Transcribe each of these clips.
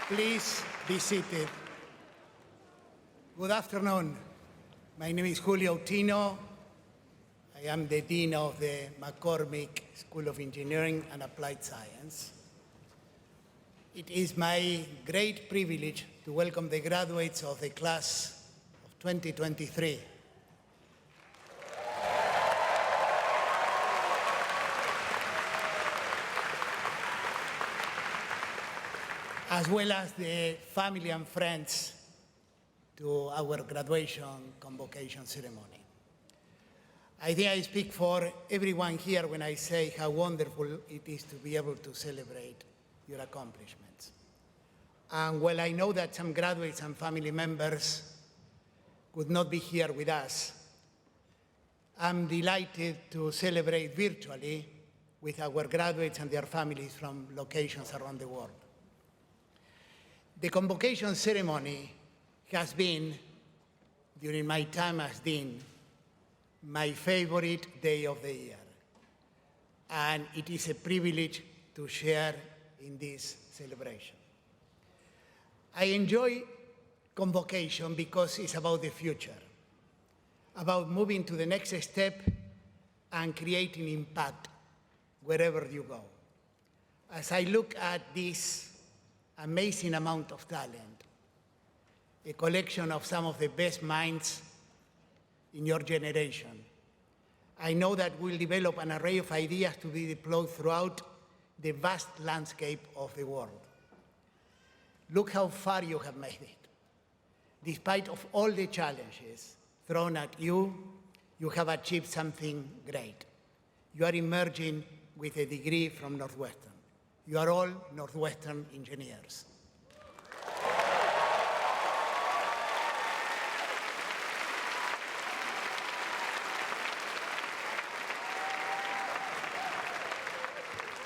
Please be seated. Good afternoon. My name is Julio Ottino. I am the Dean of the McCormick School of Engineering and Applied Science. It is my great privilege to welcome the graduates of the class of 2023. As well as the family and friends to our graduation convocation ceremony. I think I speak for everyone here when I say how wonderful it is to be able to celebrate your accomplishments. And while I know that some graduates and family members could not be here with us, I'm delighted to celebrate virtually with our graduates and their families from locations around the world. The convocation ceremony has been, during my time as Dean, my favorite day of the year. And it is a privilege to share in this celebration. I enjoy convocation because it's about the future, about moving to the next step and creating impact wherever you go. As I look at this amazing amount of talent, a collection of some of the best minds in your generation, I know that we'll develop an array of ideas to be deployed throughout the vast landscape of the world. Look how far you have made it. Despite of all the challenges thrown at you, you have achieved something great. You are emerging with a degree from Northwestern. You are all Northwestern engineers.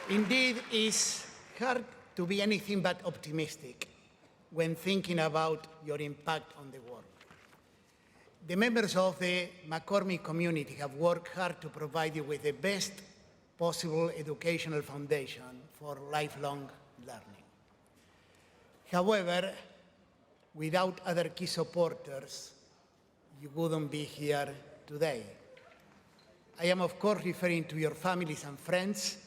Indeed, it's hard to be anything but optimistic when thinking about your impact on the world. The members of the McCormick community have worked hard to provide you with the best possible educational foundation for lifelong learning. However, without other key supporters, you wouldn't be here today. I am, of course, referring to your families and friends.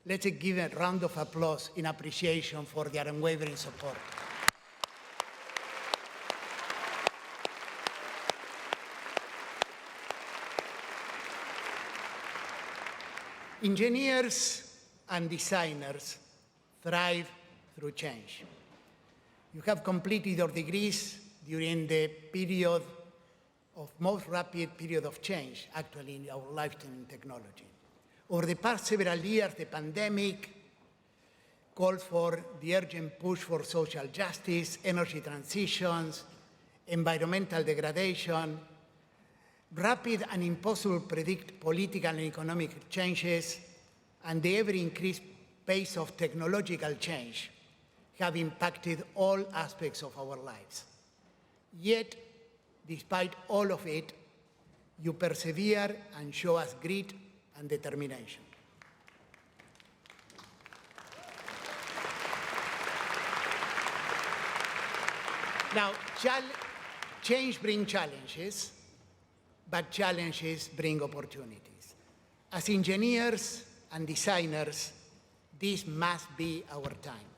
Let's give a round of applause in appreciation for their unwavering support. Engineers and designers thrive through change. You have completed your degrees during the period of most rapid period of change, actually, in our lifetime in technology. Over the past several years, the pandemic called for the urgent push for social justice, energy transitions, environmental degradation, rapid and impossible to predict political and economic changes, and the ever-increased pace of technological change have impacted all aspects of our lives. Yet, despite all of it, you persevere and show us grit and determination. Now, change brings challenges, but challenges bring opportunities. As engineers and designers, this must be our time.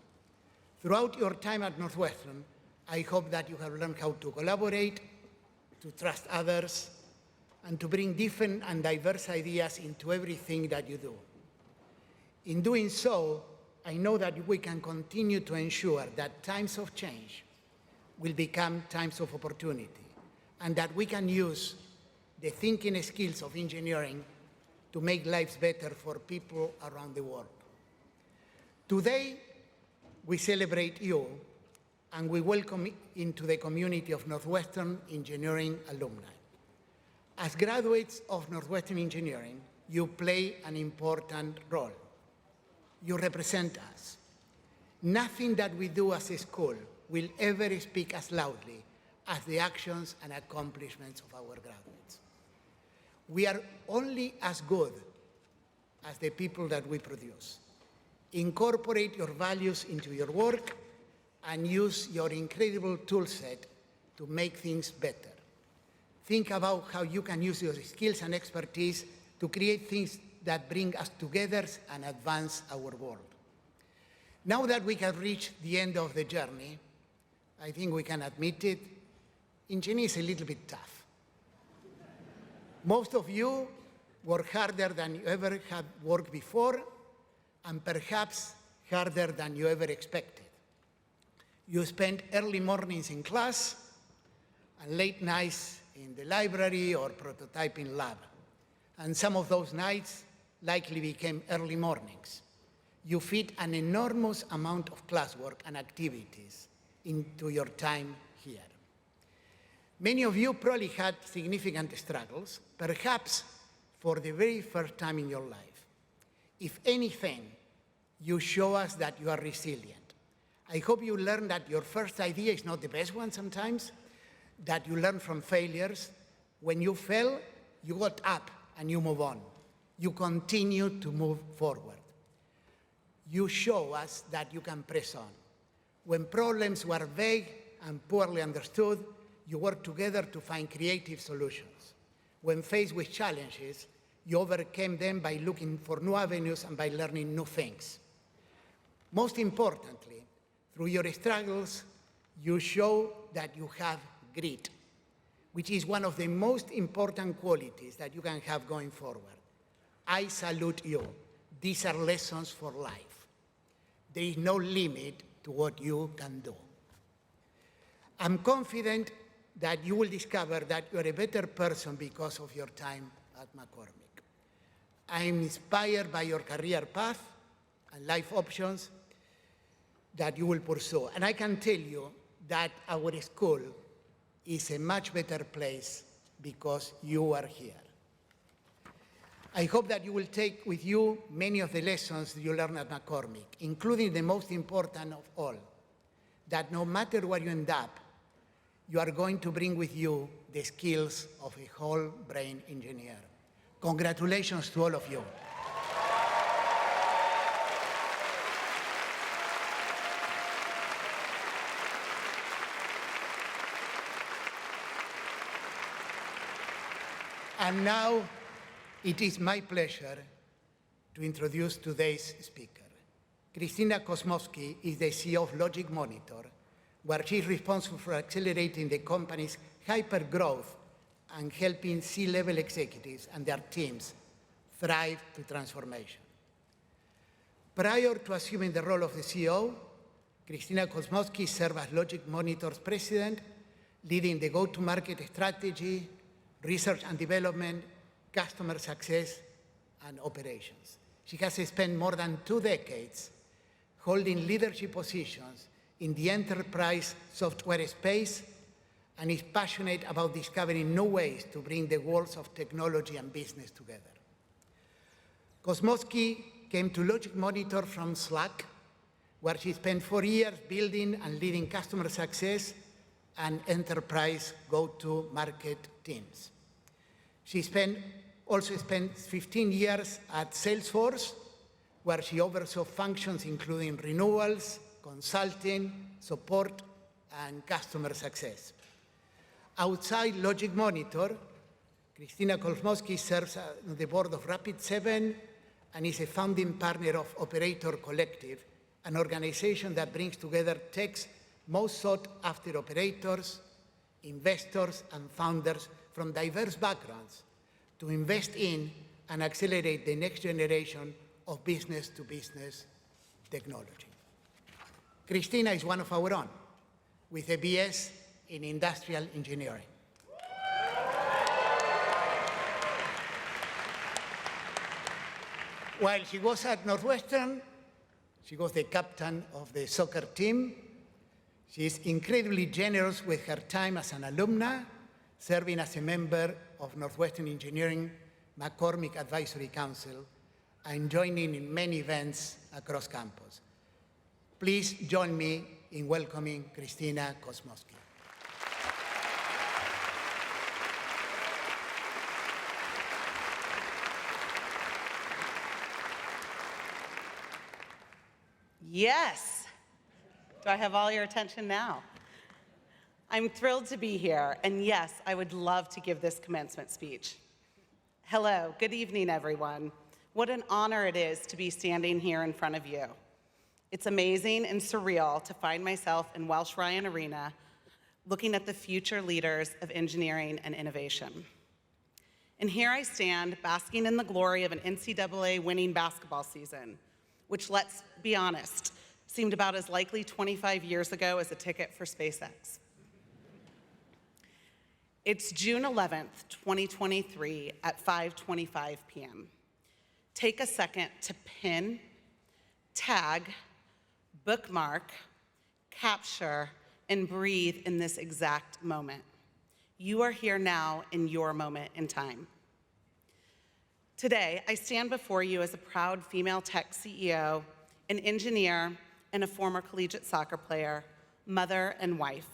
Throughout your time at Northwestern, I hope that you have learned how to collaborate, to trust others, and to bring different and diverse ideas into everything that you do. In doing so, I know that we can continue to ensure that times of change will become times of opportunity, and that we can use the thinking skills of engineering to make lives better for people around the world. Today, we celebrate you, and we welcome into the community of Northwestern engineering alumni. As graduates of Northwestern Engineering, you play an important role. You represent us. Nothing that we do as a school will ever speak as loudly as the actions and accomplishments of our graduates. We are only as good as the people that we produce. Incorporate your values into your work and use your incredible tool set to make things better. Think about how you can use your skills and expertise to create things that bring us together and advance our world. Now that we have reached the end of the journey, I think we can admit it, engineering is a little bit tough. Most of you work harder than you ever had worked before, and perhaps harder than you ever expected. You spend early mornings in class and late nights in the library or prototyping lab. And some of those nights likely became early mornings. You fit an enormous amount of classwork and activities into your time here. Many of you probably had significant struggles, perhaps for the very first time in your life. If anything, you show us that you are resilient. I hope you learn that your first idea is not the best one sometimes, that you learn from failures. When you fail, you got up and you move on. You continue to move forward. You show us that you can press on. When problems were vague and poorly understood, you worked together to find creative solutions. When faced with challenges, you overcame them by looking for new avenues and by learning new things. Most importantly, through your struggles, you show that you have grit, which is one of the most important qualities that you can have going forward. I salute you. These are lessons for life. There is no limit to what you can do. I'm confident that you will discover that you're a better person because of your time at McCormick. I'm inspired by your career path and life options that you will pursue. And I can tell you that our school is a much better place because you are here. I hope that you will take with you many of the lessons you learned at McCormick, including the most important of all, that no matter where you end up, you are going to bring with you the skills of a whole-brain engineer. Congratulations to all of you. And now, it is my pleasure to introduce today's speaker. Christina Kosmowski is the CEO of LogicMonitor, where she is responsible for accelerating the company's hyper-growth and helping C-level executives and their teams thrive through transformation. Prior to assuming the role of the CEO, Christina Kosmowski served as LogicMonitor's president, leading the go-to-market strategy, research and development, customer success, and operations. She has spent more than 2 decades holding leadership positions in the enterprise software space and is passionate about discovering new ways to bring the worlds of technology and business together. Kosmowski came to LogicMonitor from Slack, where she spent 4 years building and leading customer success and enterprise go-to-market teams. She also spent 15 years at Salesforce, where she oversaw functions including renewals, consulting, support, and customer success. Outside LogicMonitor, Christina Kosmowski serves on the board of Rapid7 and is a founding partner of Operator Collective, an organization that brings together tech's most sought-after operators, investors, and founders from diverse backgrounds to invest in and accelerate the next generation of business-to-business technology. Christina is one of our own, with a BS in industrial engineering. While she was at Northwestern, she was the captain of the soccer team. She is incredibly generous with her time as an alumna, serving as a member of Northwestern Engineering McCormick Advisory Council and joining in many events across campus. Please join me in welcoming Christina Kosmowski. Yes. Do I have all your attention now? I'm thrilled to be here, and yes, I would love to give this commencement speech. Hello, good evening, everyone. What an honor it is to be standing here in front of you. It's amazing and surreal to find myself in Welsh Ryan Arena looking at the future leaders of engineering and innovation. And here I stand, basking in the glory of an NCAA winning basketball season, which, let's be honest, seemed about as likely 25 years ago as a ticket for SpaceX. It's June 11th, 2023 at 5:25 p.m. Take a second to pin, tag, bookmark, capture, and breathe in this exact moment. You are here now in your moment in time. Today, I stand before you as a proud female tech CEO, an engineer, and a former collegiate soccer player, mother, and wife.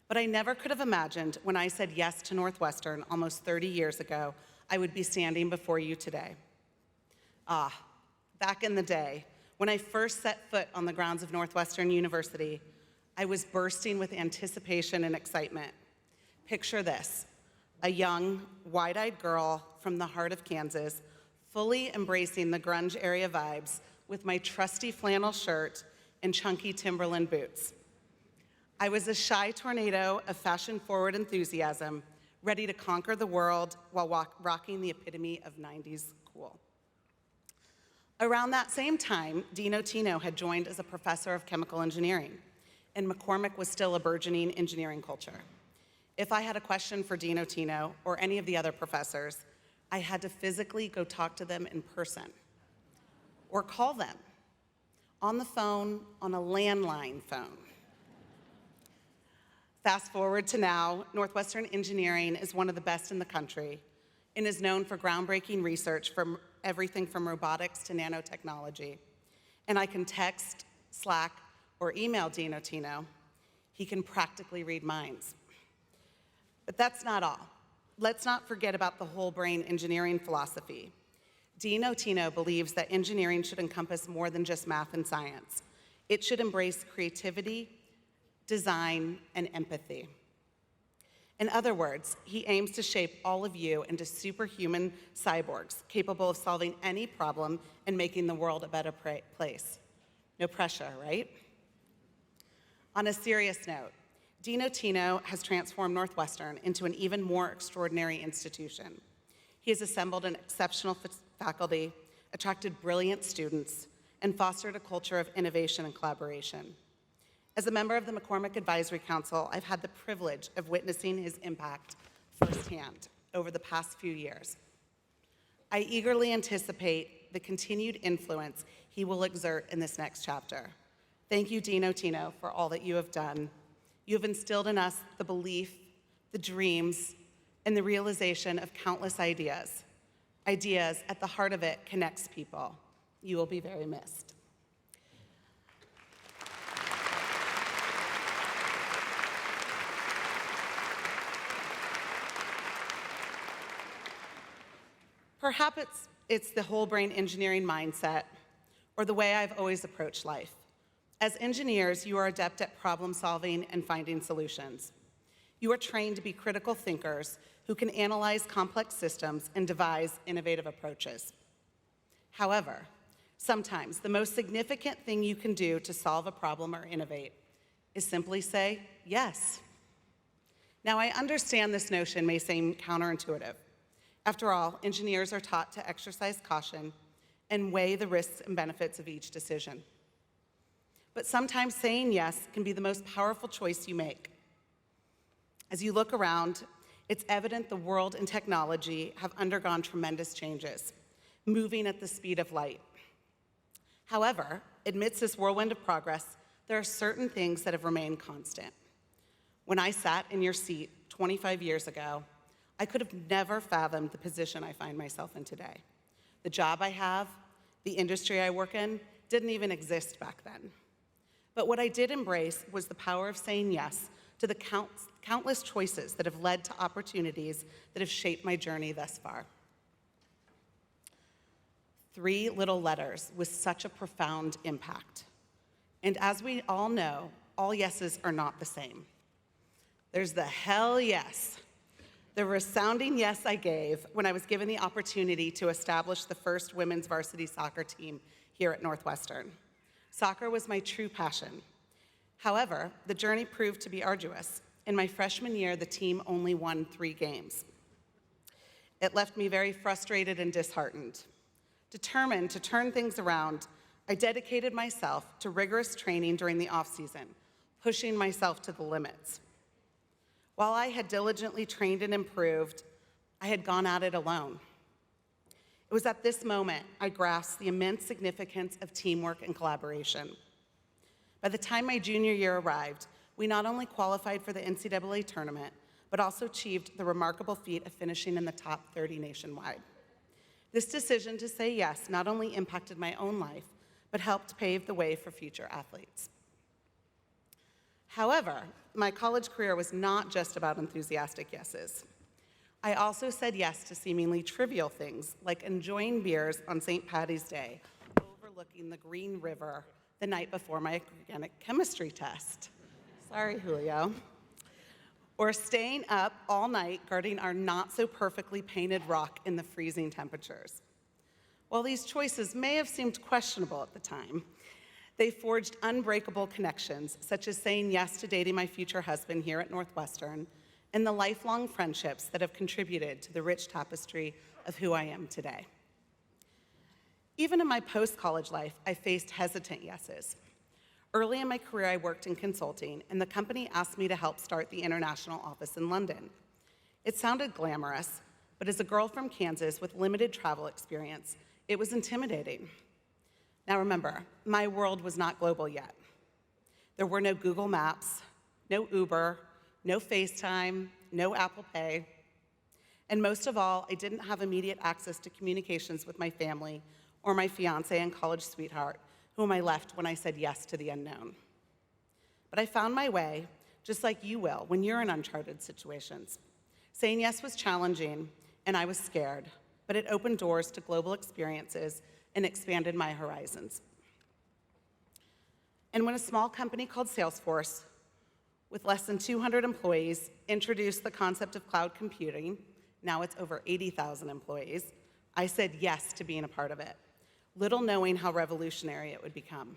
But I never could have imagined when I said yes to Northwestern almost 30 years ago, I would be standing before you today. Back in the day, when I first set foot on the grounds of Northwestern University, I was bursting with anticipation and excitement. Picture this, a young, wide-eyed girl from the heart of Kansas, fully embracing the grunge area vibes with my trusty flannel shirt and chunky Timberland boots. I was a shy tornado of fashion-forward enthusiasm, ready to conquer the world while rocking the epitome of 90s cool. Around that same time, Dean Ottino had joined as a professor of chemical engineering, and McCormick was still a burgeoning engineering culture. If I had a question for Dean Ottino or any of the other professors, I had to physically go talk to them in person or call them on the phone, on a landline phone. Fast forward to now, Northwestern Engineering is one of the best in the country and is known for groundbreaking research from everything from robotics to nanotechnology. And I can text, Slack, or email Dean Ottino. He can practically read minds. But that's not all. Let's not forget about the whole brain engineering philosophy. Dean Ottino believes that engineering should encompass more than just math and science. It should embrace creativity, design, and empathy. In other words, he aims to shape all of you into superhuman cyborgs capable of solving any problem and making the world a better place. No pressure, right? On a serious note, Dean Ottino has transformed Northwestern into an even more extraordinary institution. He has assembled an exceptional faculty, attracted brilliant students, and fostered a culture of innovation and collaboration. As a member of the McCormick Advisory Council, I've had the privilege of witnessing his impact firsthand over the past few years. I eagerly anticipate the continued influence he will exert in this next chapter. Thank you, Dean Ottino, for all that you have done. You have instilled in us the belief, the dreams, and the realization of countless ideas. Ideas, at the heart of it, connects people. You will be very missed. Perhaps it's the whole brain engineering mindset or the way I've always approached life. As engineers, you are adept at problem solving and finding solutions. You are trained to be critical thinkers who can analyze complex systems and devise innovative approaches. However, sometimes the most significant thing you can do to solve a problem or innovate is simply say yes. Now, I understand this notion may seem counterintuitive. After all, engineers are taught to exercise caution and weigh the risks and benefits of each decision. But sometimes saying yes can be the most powerful choice you make. As you look around, it's evident the world and technology have undergone tremendous changes, moving at the speed of light. However, amidst this whirlwind of progress, there are certain things that have remained constant. When I sat in your seat 25 years ago, I could have never fathomed the position I find myself in today. The job I have, the industry I work in, didn't even exist back then. But what I did embrace was the power of saying yes to the countless choices that have led to opportunities that have shaped my journey thus far. 3 little letters with such a profound impact. And as we all know, all yeses are not the same. There's the hell yes. The resounding yes I gave when I was given the opportunity to establish the first women's varsity soccer team here at Northwestern. Soccer was my true passion. However, the journey proved to be arduous. In my freshman year, the team only won 3 games. It left me very frustrated and disheartened. Determined to turn things around, I dedicated myself to rigorous training during the off-season, pushing myself to the limits. While I had diligently trained and improved, I had gone at it alone. It was at this moment I grasped the immense significance of teamwork and collaboration. By the time my junior year arrived, we not only qualified for the NCAA tournament, but also achieved the remarkable feat of finishing in the top 30 nationwide. This decision to say yes not only impacted my own life, but helped pave the way for future athletes. However, my college career was not just about enthusiastic yeses. I also said yes to seemingly trivial things, like enjoying beers on St. Patty's Day, overlooking the Green River the night before my organic chemistry test. Sorry, Julio. Or staying up all night guarding our not-so-perfectly painted rock in the freezing temperatures. While these choices may have seemed questionable at the time, they forged unbreakable connections, such as saying yes to dating my future husband here at Northwestern, and the lifelong friendships that have contributed to the rich tapestry of who I am today. Even in my post-college life, I faced hesitant yeses. Early in my career, I worked in consulting, and the company asked me to help start the international office in London. It sounded glamorous, but as a girl from Kansas with limited travel experience, it was intimidating. Now remember, my world was not global yet. There were no Google Maps, no Uber, no FaceTime, no Apple Pay, and most of all, I didn't have immediate access to communications with my family or my fiance and college sweetheart, whom I left when I said yes to the unknown. But I found my way, just like you will when you're in uncharted situations. Saying yes was challenging, and I was scared, but it opened doors to global experiences and expanded my horizons. And when a small company called Salesforce, with less than 200 employees, introduced the concept of cloud computing, now it's over 80,000 employees, I said yes to being a part of it, little knowing how revolutionary it would become.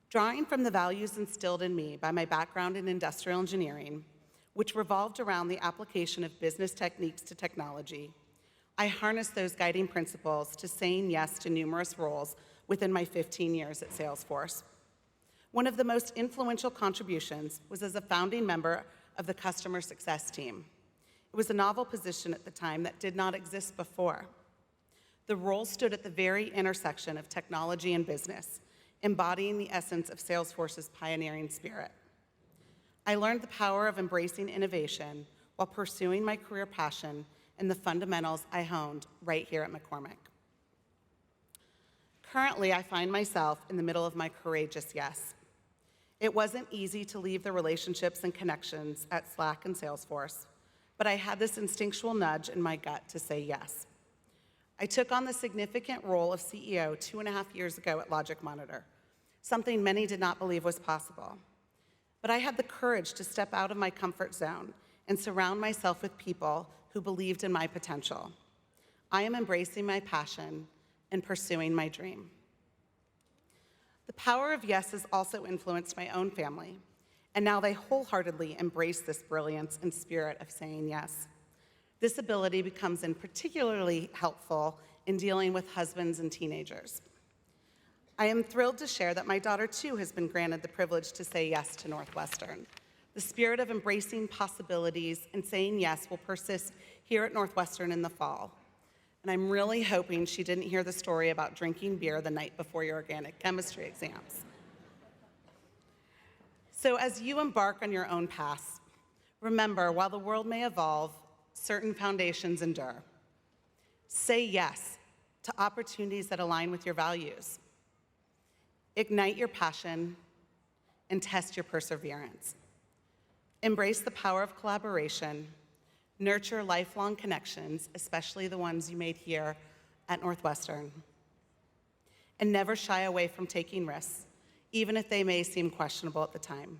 Drawing from the values instilled in me by my background in industrial engineering, which revolved around the application of business techniques to technology, I harnessed those guiding principles to saying yes to numerous roles within my 15 years at Salesforce. One of the most influential contributions was as a founding member of the customer success team. It was a novel position at the time that did not exist before. The role stood at the very intersection of technology and business, embodying the essence of Salesforce's pioneering spirit. I learned the power of embracing innovation while pursuing my career passion and the fundamentals I honed right here at McCormick. Currently, I find myself in the middle of my courageous yes. It wasn't easy to leave the relationships and connections at Slack and Salesforce, but I had this instinctual nudge in my gut to say yes. I took on the significant role of CEO 2.5 years ago at LogicMonitor, something many did not believe was possible. But I had the courage to step out of my comfort zone and surround myself with people who believed in my potential. I am embracing my passion and pursuing my dream. The power of yes has also influenced my own family, and now they wholeheartedly embrace this brilliance and spirit of saying yes. This ability becomes particularly helpful in dealing with husbands and teenagers. I am thrilled to share that my daughter, too, has been granted the privilege to say yes to Northwestern. The spirit of embracing possibilities and saying yes will persist here at Northwestern in the fall. And I'm really hoping she didn't hear the story about drinking beer the night before your organic chemistry exams. So as you embark on your own paths, remember, while the world may evolve, certain foundations endure. Say yes to opportunities that align with your values. Ignite your passion and test your perseverance. Embrace the power of collaboration. Nurture lifelong connections, especially the ones you made here at Northwestern. And never shy away from taking risks, even if they may seem questionable at the time.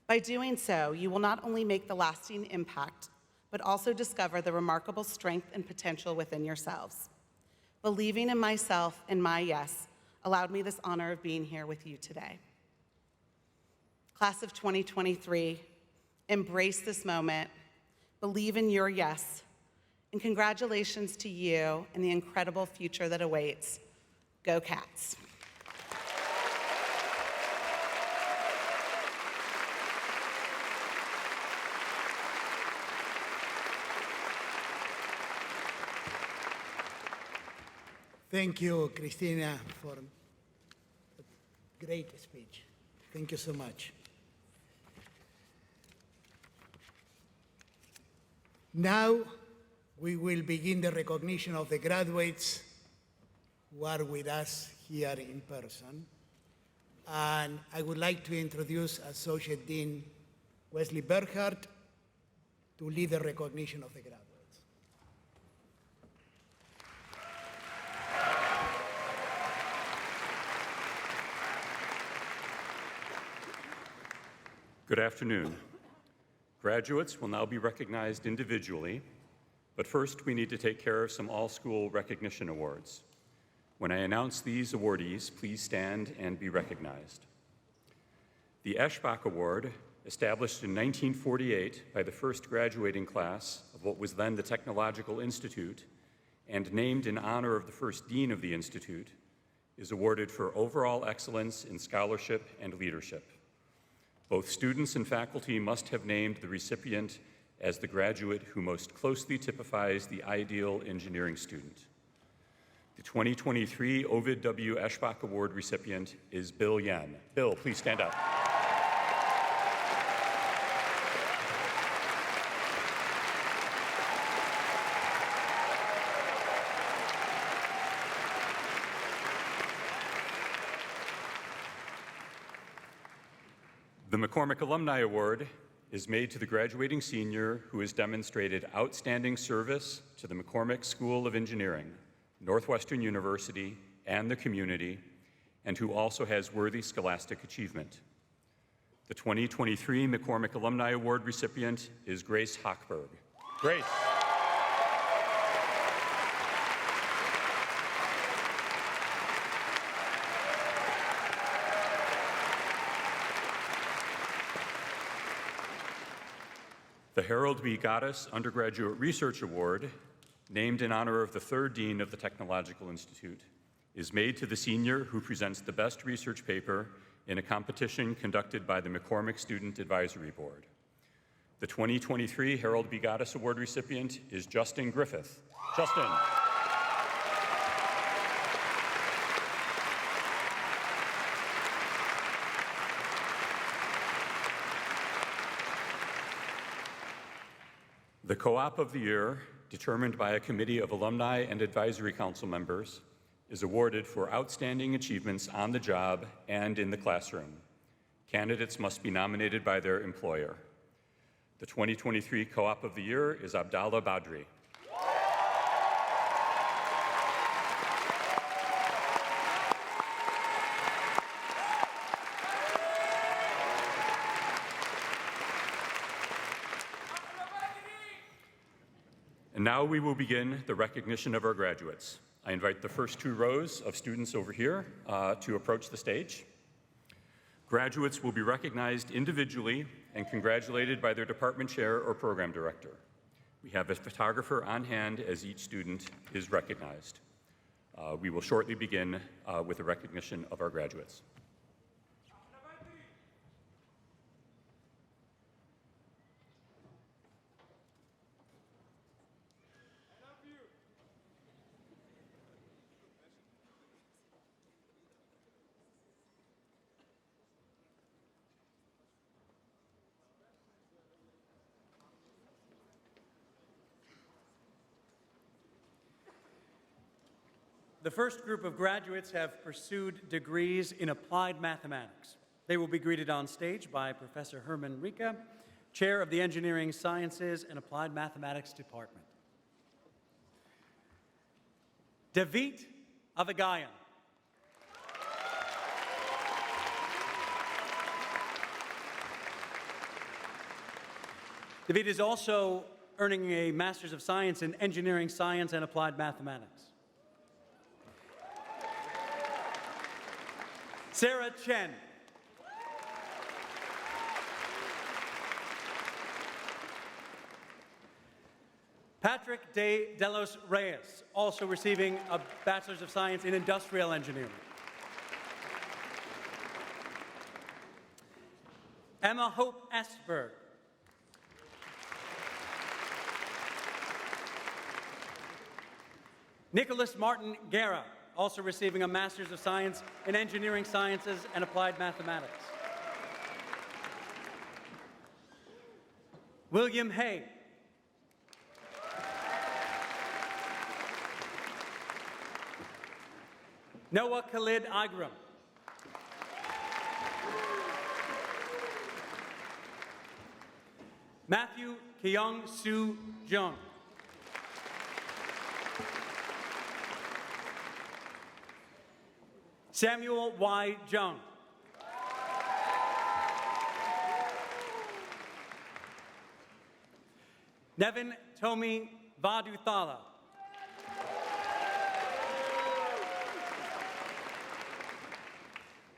By doing so, you will not only make the lasting impact, but also discover the remarkable strength and potential within yourselves. Believing in myself and my yes allowed me this honor of being here with you today. Class of 2023, embrace this moment, believe in your yes, and congratulations to you and the incredible future that awaits. Go Cats. Thank you, Christina, for a great speech. Thank you so much. Now, we will begin the recognition of the graduates who are with us here in person. And I would like to introduce Associate Dean Wesley Berhardt to lead the recognition of the graduates. Good afternoon. Graduates will now be recognized individually, but first we need to take care of some all-school recognition awards. When I announce these awardees, please stand and be recognized. The Eschbach Award, established in 1948 by the first graduating class of what was then the Technological Institute and named in honor of the first dean of the Institute, is awarded for overall excellence in scholarship and leadership. Both students and faculty must have named the recipient as the graduate who most closely typifies the ideal engineering student. The 2023 Ovid W. Eschbach Award recipient is Bill Yen. Bill, please stand up. The McCormick Alumni Award is made to the graduating senior who has demonstrated outstanding service to the McCormick School of Engineering, Northwestern University, and the community, and who also has worthy scholastic achievement. The 2023 McCormick Alumni Award recipient is Grace Hochberg. Grace. The Harold B. Gaddis Undergraduate Research Award, named in honor of the third dean of the Technological Institute, is made to the senior who presents the best research paper in a competition conducted by the McCormick Student Advisory Board. The 2023 Harold B. Gaddis Award recipient is Justin Griffith. Justin. The Co-op of the Year, determined by a committee of alumni and advisory council members, is awarded for outstanding achievements on the job and in the classroom. Candidates must be nominated by their employer. The 2023 Co-op of the Year is Abdallah Badri. And now we will begin the recognition of our graduates. I invite the first two rows of students over here to approach the stage. Graduates will be recognized individually and congratulated by their department chair or program director. We have a photographer on hand as each student is recognized. We will shortly begin with the recognition of our graduates. The first group of graduates have pursued degrees in applied mathematics. They will be greeted on stage by Professor Herman Rika, Chair of the Engineering Sciences and Applied Mathematics Department. David Avagayan. David is also earning a Master's of Science in Engineering Science and Applied Mathematics. Sarah Chen. Patrick de Delos Reyes, also receiving a Bachelor's of Science in Industrial Engineering. Emma Hope Estberg. Nicholas Martin Guerra, also receiving a Master's of Science in Engineering Sciences and Applied Mathematics. William Hay. Noah Khalid Igram. Matthew Keong Soo Jung. Samuel Y. Jung. Nevin Tomi Vaduthala.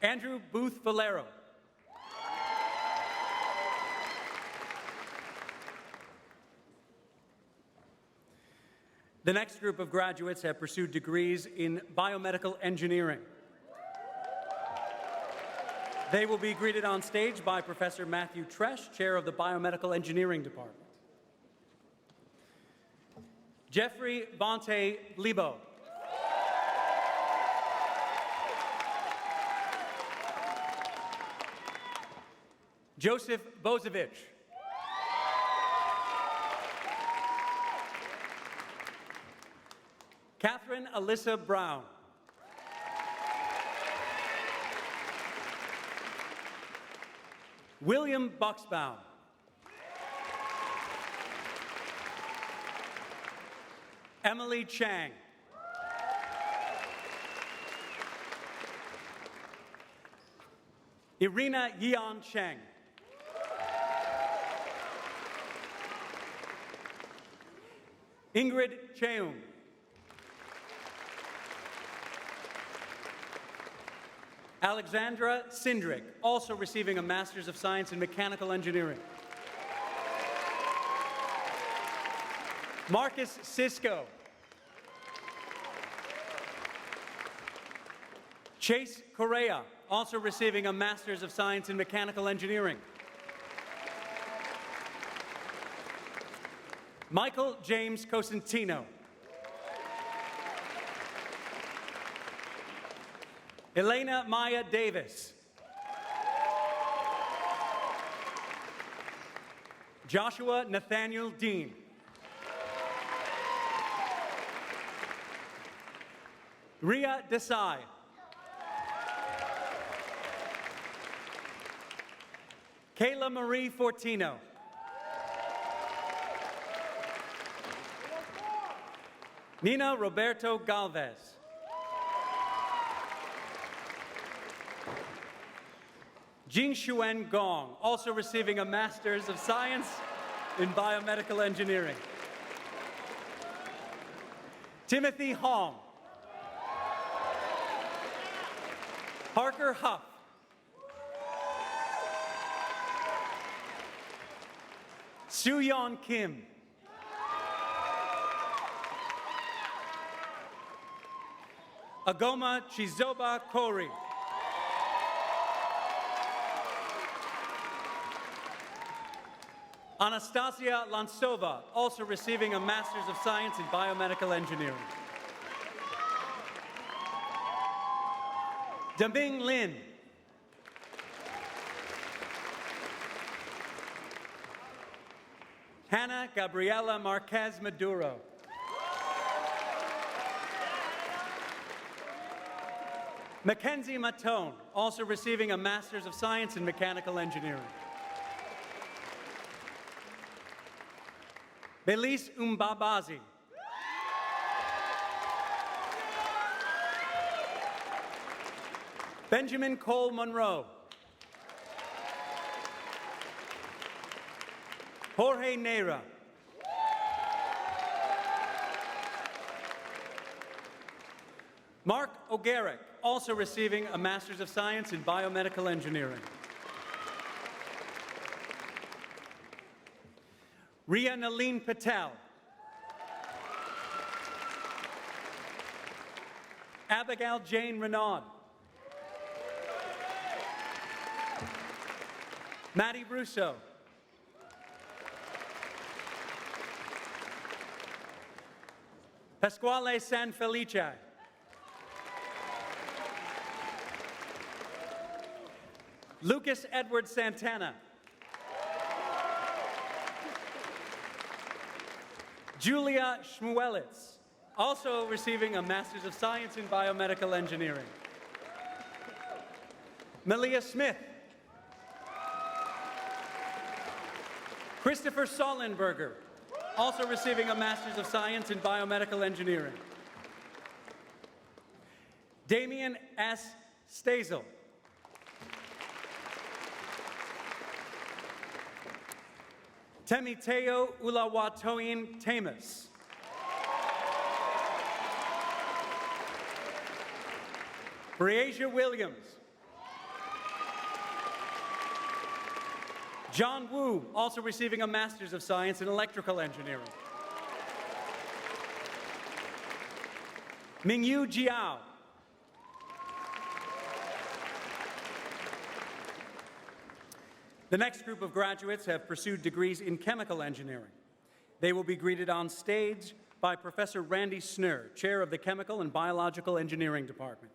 Andrew Booth Valero. The next group of graduates have pursued degrees in biomedical engineering. They will be greeted on stage by Professor Matthew Tresh, Chair of the Biomedical Engineering Department. Jeffrey Bonte Lebo. Joseph Bozevich. Catherine Alyssa Brown. William Buxbaum. Emily Chang. Irina Yian Cheng. Ingrid Cheung. Alexandra Sindrick, also receiving a Master's of Science in Mechanical Engineering. Marcus Sisko. Chase Correa, also receiving a Master's of Science in Mechanical Engineering. Michael James Cosentino. Elena Maya Davis. Joshua Nathaniel Dean. Ria Desai. Kayla Marie Fortino. Nina Roberto Galvez. Jing Shuen Gong, also receiving a Master's of Science in Biomedical Engineering. Timothy Hong. Parker Huff. Soo-yeon Kim. Agoma Chizoba Kori. Anastasia Lansova, also receiving a Master's of Science in Biomedical Engineering. Daming Lin. Hannah Gabriela Marquez Maduro. Mackenzie Matone, also receiving a Master's of Science in Mechanical Engineering. Belize Umbabazi. Benjamin Cole Monroe. Jorge Neira. Mark O'Garrick, also receiving a Master's of Science in Biomedical Engineering. Ria Naleen Patel. Abigail Jane Renaud. Maddie Russo. Pasquale San Felice. Lucas Edward Santana. Julia Schmuelitz, also receiving a Master's of Science in Biomedical Engineering. Malia Smith. Christopher Sollenberger, also receiving a Master's of Science in Biomedical Engineering. Damian S. Stazel. Temiteo Ulawatoyin Tamas. Breasia Williams. John Wu, also receiving a Master's of Science in Electrical Engineering. Mingyu Jiao. The next group of graduates have pursued degrees in chemical engineering. They will be greeted on stage by Professor Randy Snur, Chair of the Chemical and Biological Engineering Department.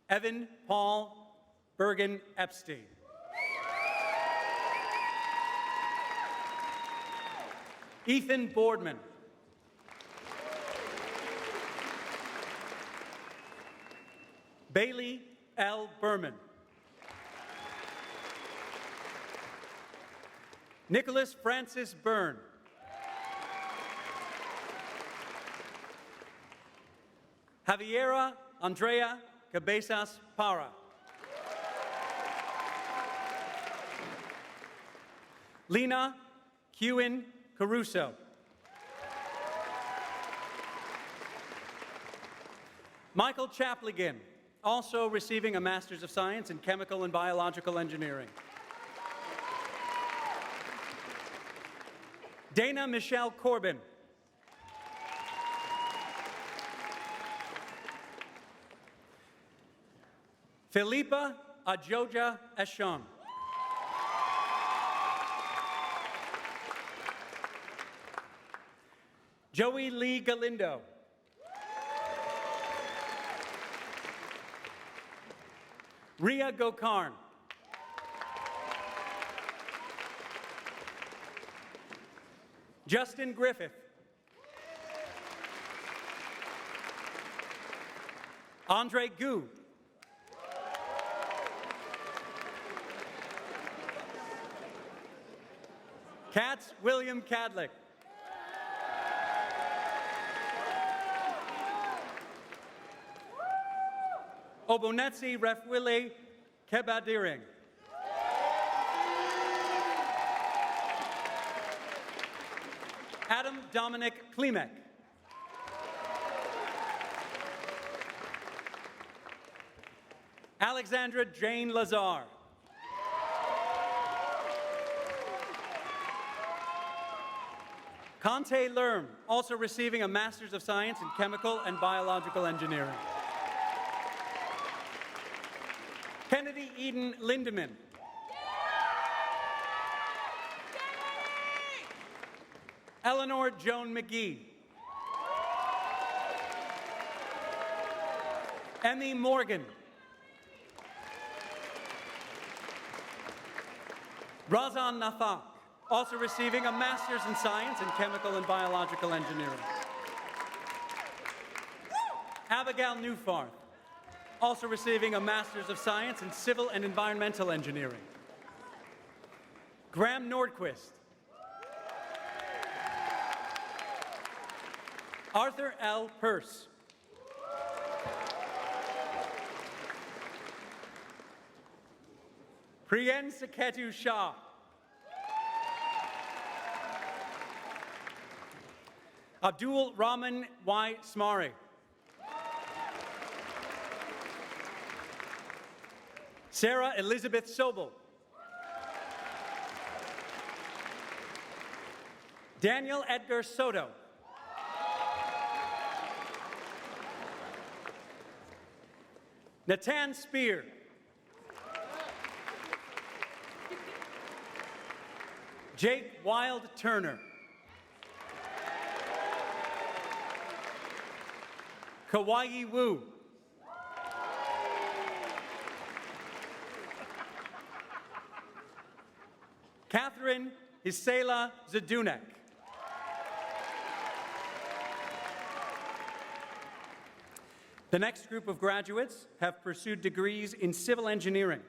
Evan Paul Bergen Epstein. Ethan Boardman. Bailey L. Berman. Nicholas Francis Byrne. Javiera Andrea Cabezas Para. Lena Hewin Caruso. Michael Chapligan, also receiving a Master's of Science in Chemical and Biological Engineering. Dana Michelle Corbin. Filipa Ajoja Eshon. Joey Lee Galindo. Ria Gokarn. Justin Griffith. Andre Gu. Katz William Cadlick. Obonetsi Refwile Kebadiring. Adam Dominic Klimek. Alexandra Jane Lazar. Conte Lerm, also receiving a Master's of Science in Chemical and Biological Engineering. Kennedy Eden Lindemann. Eleanor Joan McGee. Emmy Morgan. Razan Nafak, also receiving a Master's in Science in Chemical and Biological Engineering. Abigail Newfarth, also receiving a Master's of Science in Civil and Environmental Engineering. Graham Nordquist. Arthur L. Purse. Priyen Saketu Shah. Abdul Rahman Y. Smari. Sarah Elizabeth Sobel. Daniel Edgar Soto. Natan Spear. Jake Wild Turner. Kauai Wu. Catherine Isela Zadunek. The next group of graduates have pursued degrees in civil engineering.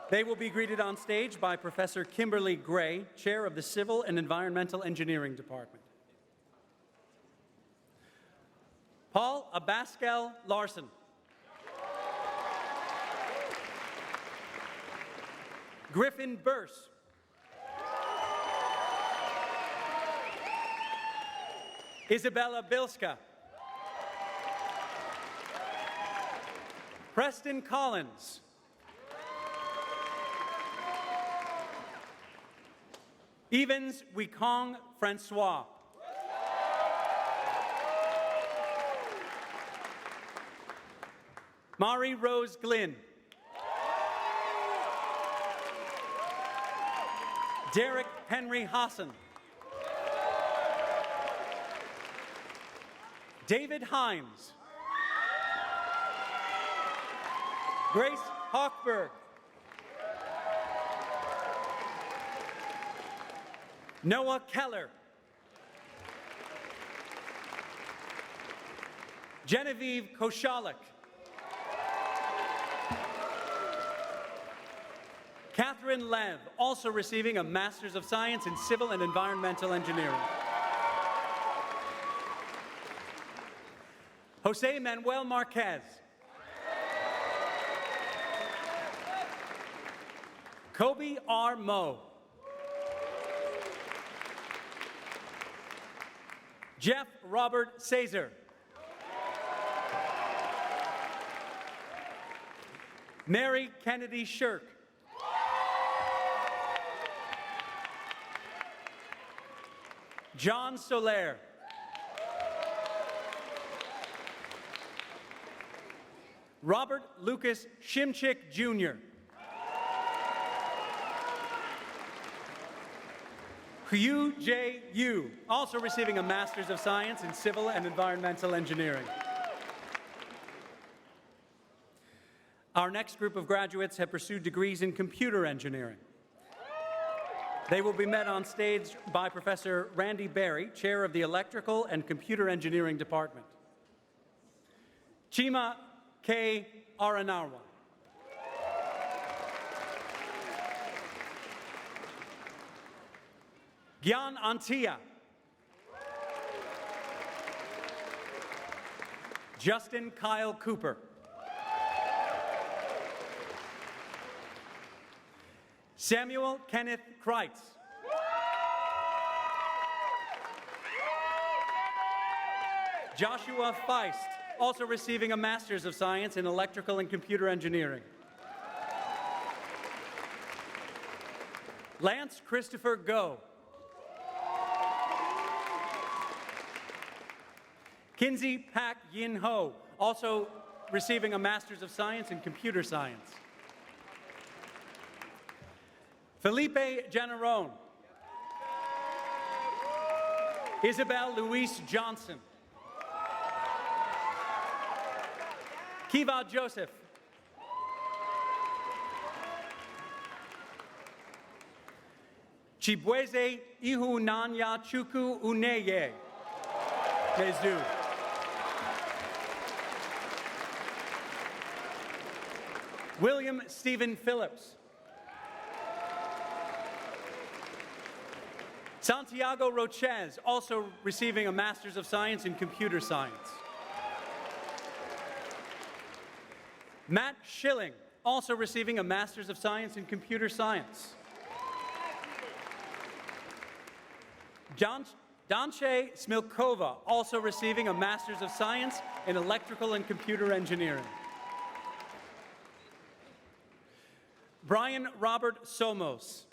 They will be greeted on stage by Professor Kimberly Gray, Chair of the Civil and Environmental Engineering Department. Paul Abascal Larson. Griffin Burse. Isabella Bilska. Preston Collins. Evans Wikong Francois. Mari Rose Glynn. Derek Henry Hassan. David Himes. Grace Hochberg. Noah Keller. Genevieve Koshalik. Catherine Lev, also receiving a Master's of Science in Civil and Environmental Engineering. Jose Manuel Marquez. Kobe R. Moe. Jeff Robert Caesar. Mary Kennedy Shirk. John Soler. Robert Lucas Shimchick, Jr. Hugh J. Yu, also receiving a Master's of Science in Civil and Environmental Engineering. Our next group of graduates have pursued degrees in computer engineering. They will be met on stage by Professor Randy Berry, Chair of the Electrical and Computer Engineering Department. Chima K. Aranarwa. Gyan Antia. Justin Kyle Cooper. Samuel Kenneth Kreitz. Joshua Feist, also receiving a Master's of Science in Electrical and Computer Engineering. Lance Christopher Go. Kinsey Pak Yin Ho, also receiving a Master's of Science in Computer Science. Felipe Janarone. Isabel Louise Johnson. Kiva Joseph. Chibweze Ihunanya Chuku Uneye. Jesu. William Stephen Phillips. Santiago Rochez, also receiving a Master's of Science in Computer Science. Matt Schilling, also receiving a Master's of Science in Computer Science. Danche Smilkova, also receiving a Master's of Science in Electrical and Computer Engineering. Brian Robert Somos.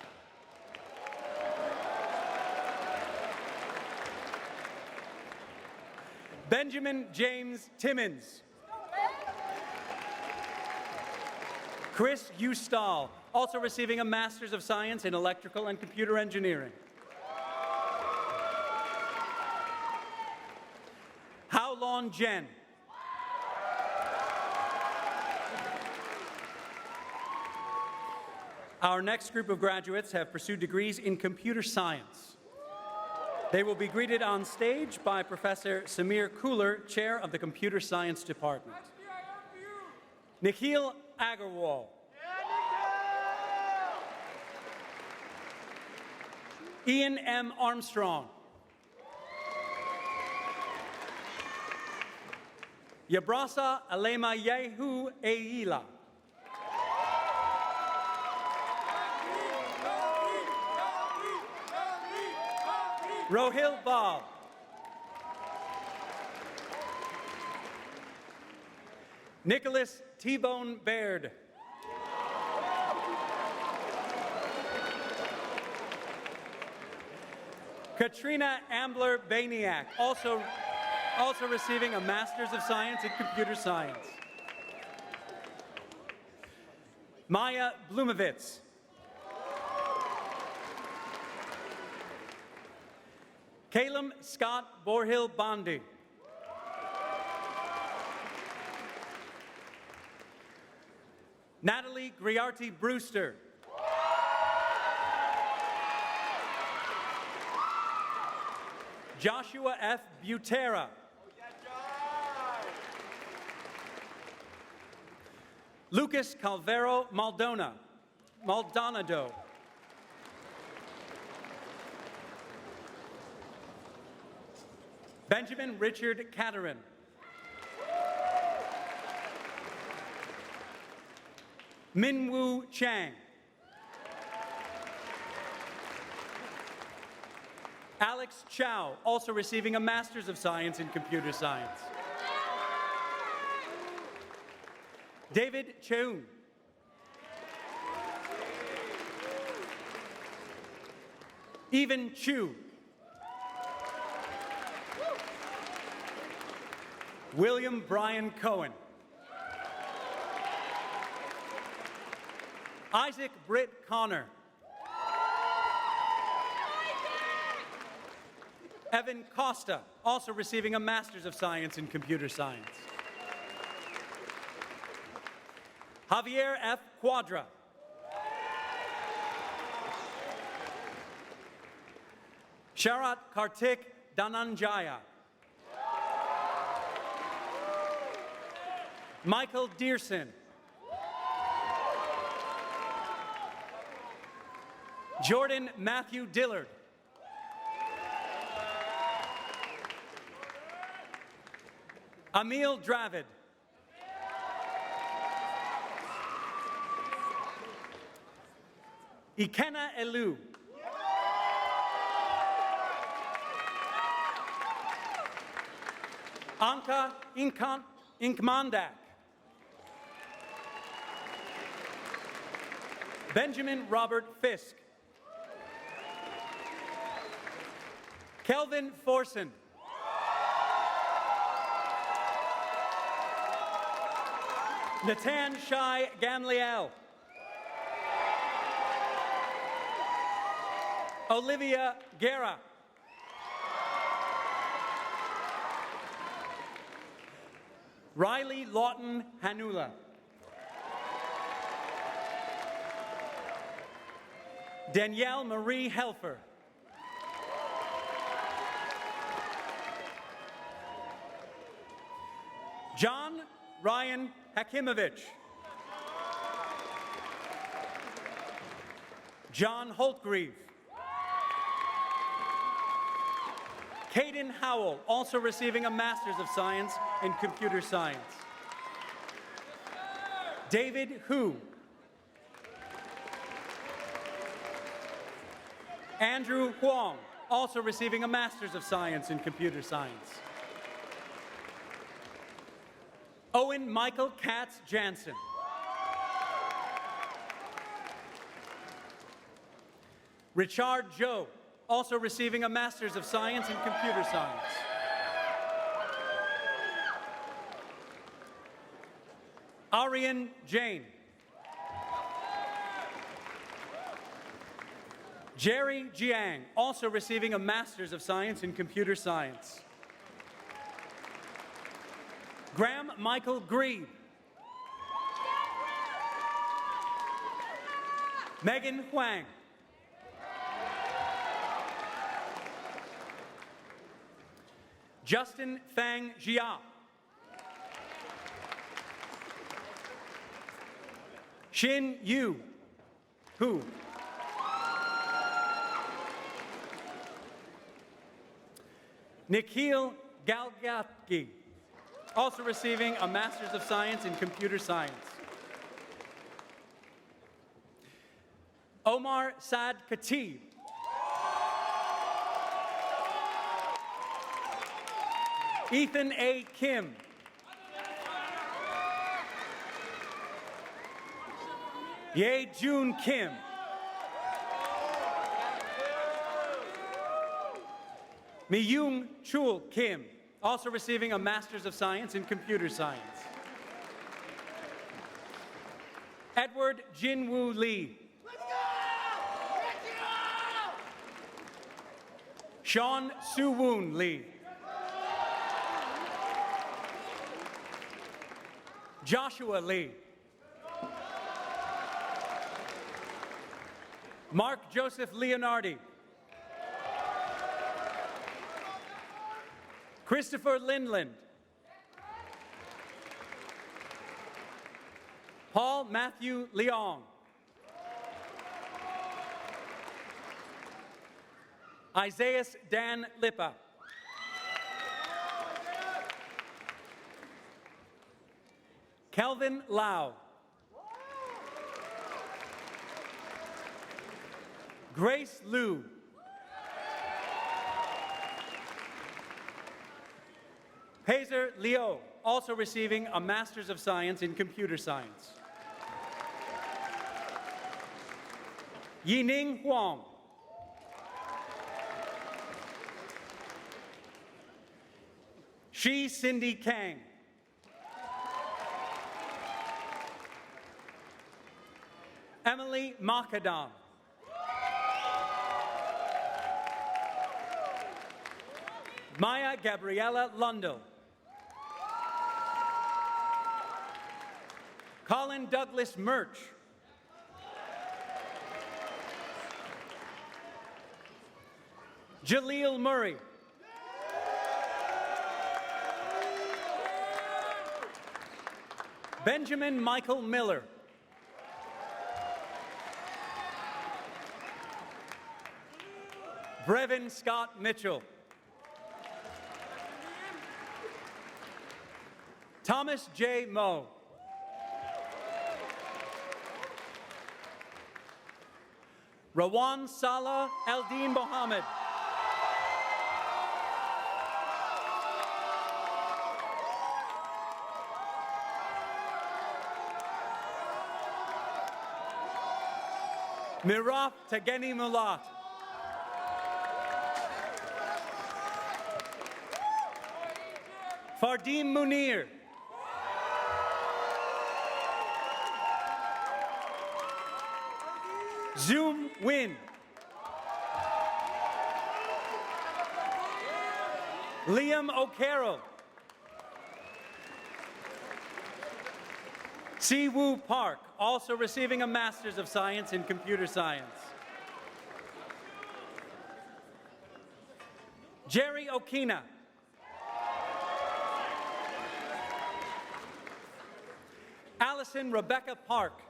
Benjamin James Timmons. Chris Ustal, also receiving a Master's of Science in Electrical and Computer Engineering. Howlon Jen. Our next group of graduates have pursued degrees in computer science. They will be greeted on stage by Professor Samir Kuler, Chair of the Computer Science Department. Nikhil Agarwal. Ian M. Armstrong. Yabrasa Alema Yehu Eila. Rohil Bal. Nicholas T-Bone Baird. Katrina Ambler Baniak, also receiving a Master's of Science in Computer Science. Maya Blumovitz. Caleb Scott Borhill Bondi. Natalie Griarty Brewster. Joshua F. Butera. Lucas Calvero Maldonado. Benjamin Richard Caterin. Minwoo Chang. Alex Chow, also receiving a Master's of Science in Computer Science. David Cheung. Evan Chu. William Brian Cohen. Isaac Britt Connor. Evan Costa, also receiving a Master's of Science in Computer Science. Javier F. Quadra. Sharat Kartik Dhananjaya. Michael Dearson. Jordan Matthew Dillard. Emil Dravid. Ikenna Elu. Anka Inkmandak. Benjamin Robert Fisk. Kelvin Forson. Natan Shai Gamliel. Olivia Guerra. Riley Lawton Hanula. Danielle Marie Helfer. John Ryan Hakimovich. John Holtgreave. Caden Howell, also receiving a Master's of Science in Computer Science. David Hu. Andrew Huang. also receiving a Master's of Science in Computer Science. Owen Michael Katz Jansen. Richard Joe, also receiving a Master's of Science in Computer Science. Aryan Jain. Jerry Jiang, also receiving a Master's of Science in Computer Science. Graham Michael Grebe. Megan Huang. Justin Fang Jia. Xin Yu Hu. Nikhil Galgatki, also receiving a Master's of Science in Computer Science. Omar Saad Khatib. Ethan A. Kim. Ye Jun Kim. Miyung Chul Kim, also receiving a Master's of Science in Computer Science. Edward Jinwoo Lee. Sean Soo-woon Lee. Joshua Lee. Mark Joseph Leonardi. Christopher Lindland. Paul Matthew Leong. Isaiah Dan Lippa. Kelvin Lau. Grace Liu. Hazer Liu, also receiving a Master's of Science in Computer Science. Yining Huang. Shi Cindy Kang. Emily Makadam. Maya Gabriella Lundell. Colin Douglas Murch. Jaleel Murray. Benjamin Michael Miller. Brevin Scott Mitchell. Thomas J. Moe. Rawan Salah Eldin Mohammed. Miraf Tageni Mulat. Fardim Munir. Zoom Win. Liam O'Carroll. Si-Woo Park, also receiving a Master's of Science in Computer Science. Jerry Okina. Allison Rebecca Park.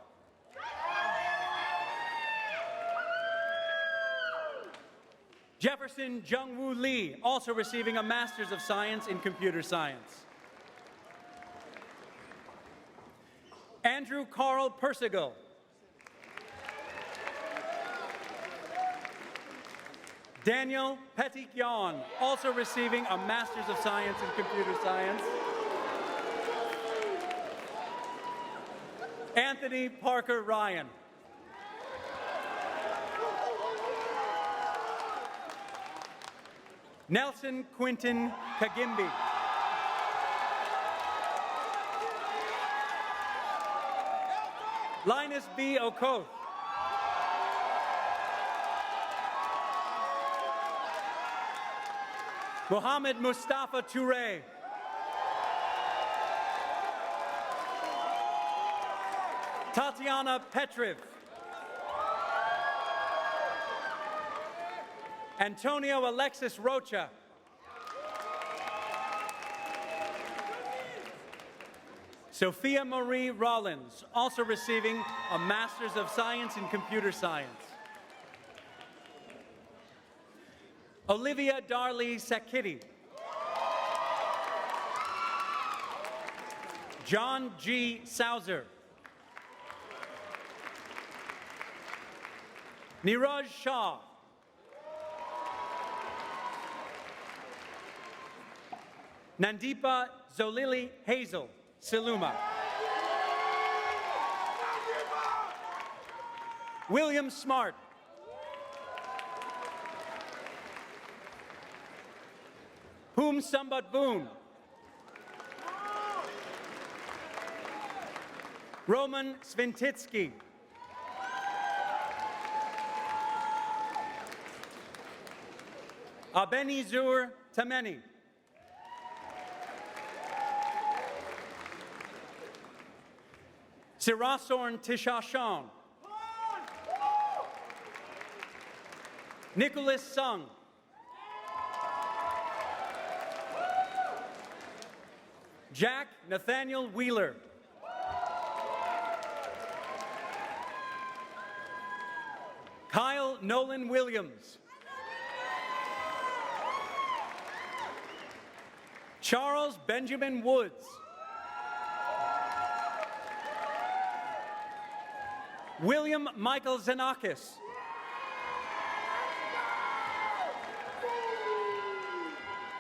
Jefferson Jungwoo Lee, also receiving a Master's of Science in Computer Science. Andrew Carl Persigal. Daniel Petikyan, also receiving a Master's of Science in Computer Science. Anthony Parker Ryan. Nelson Quinton Kagimbi. Linus B. Okoth. Mohammed Mustafa Touré. Tatiana Petriv. Antonio Alexis Rocha. Sophia Marie Rollins, also receiving a Master's of Science in Computer Science. Olivia Darley Sakiti. John G. Sauser. Niraj Shah. Nandipa Zolili Hazel, Siluma. William Smart. Poom Sambat Boon. Roman Sventitsky. Abenizur Tameni. Sirasorn Tishashan. Nicholas Sung. Jack Nathaniel Wheeler. Kyle Nolan Williams. Charles Benjamin Woods. William Michael Zanakis.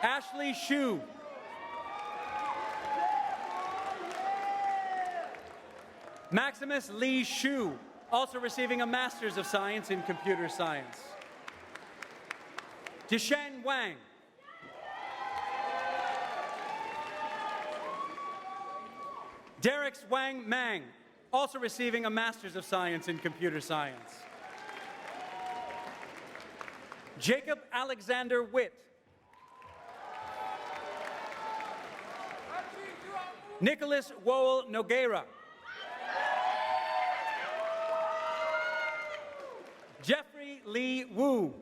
Ashley Shu. Maximus Lee Shu, also receiving a Master's of Science in Computer Science. Dishan Wang. Derek Wang Mang, also receiving a Master's of Science in Computer Science. Jacob Alexander Witt. Nicholas Woel Nogueira. Jeffrey Lee Wu.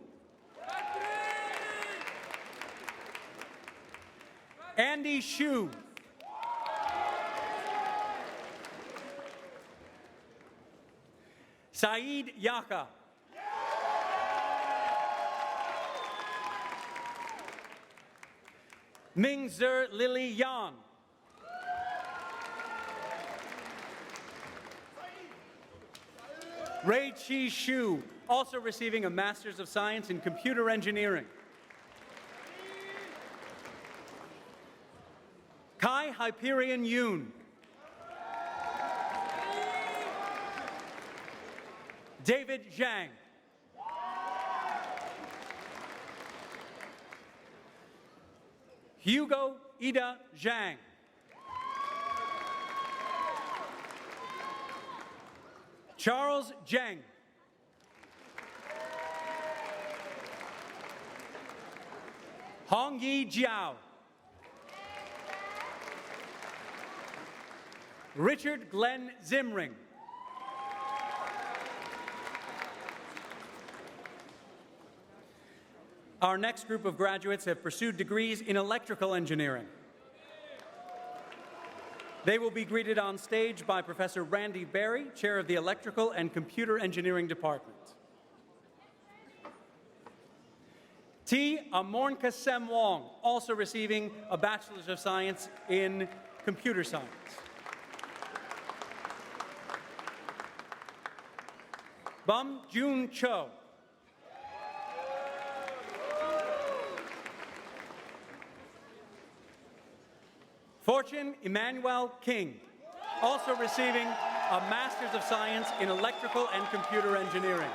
Andy Shu. Saeed Yaka. Mingzer Lily Yan. Ray Chi Shu, also receiving a Master's of Science in Computer Engineering. Kai Hyperion Yoon. David Zhang. Hugo Ida Zhang. Charles Zheng. Hongyi Jiao. Richard Glenn Zimring. Our next group of graduates have pursued degrees in electrical engineering. They will be greeted on stage by Professor Randy Berry, Chair of the Electrical and Computer Engineering Department. T. Amornka Sem Wong, also receiving a Bachelor's of Science in Computer Science. Bum Jun Cho. Fortune Emmanuel King, also receiving a Master's of Science in Electrical and Computer Engineering.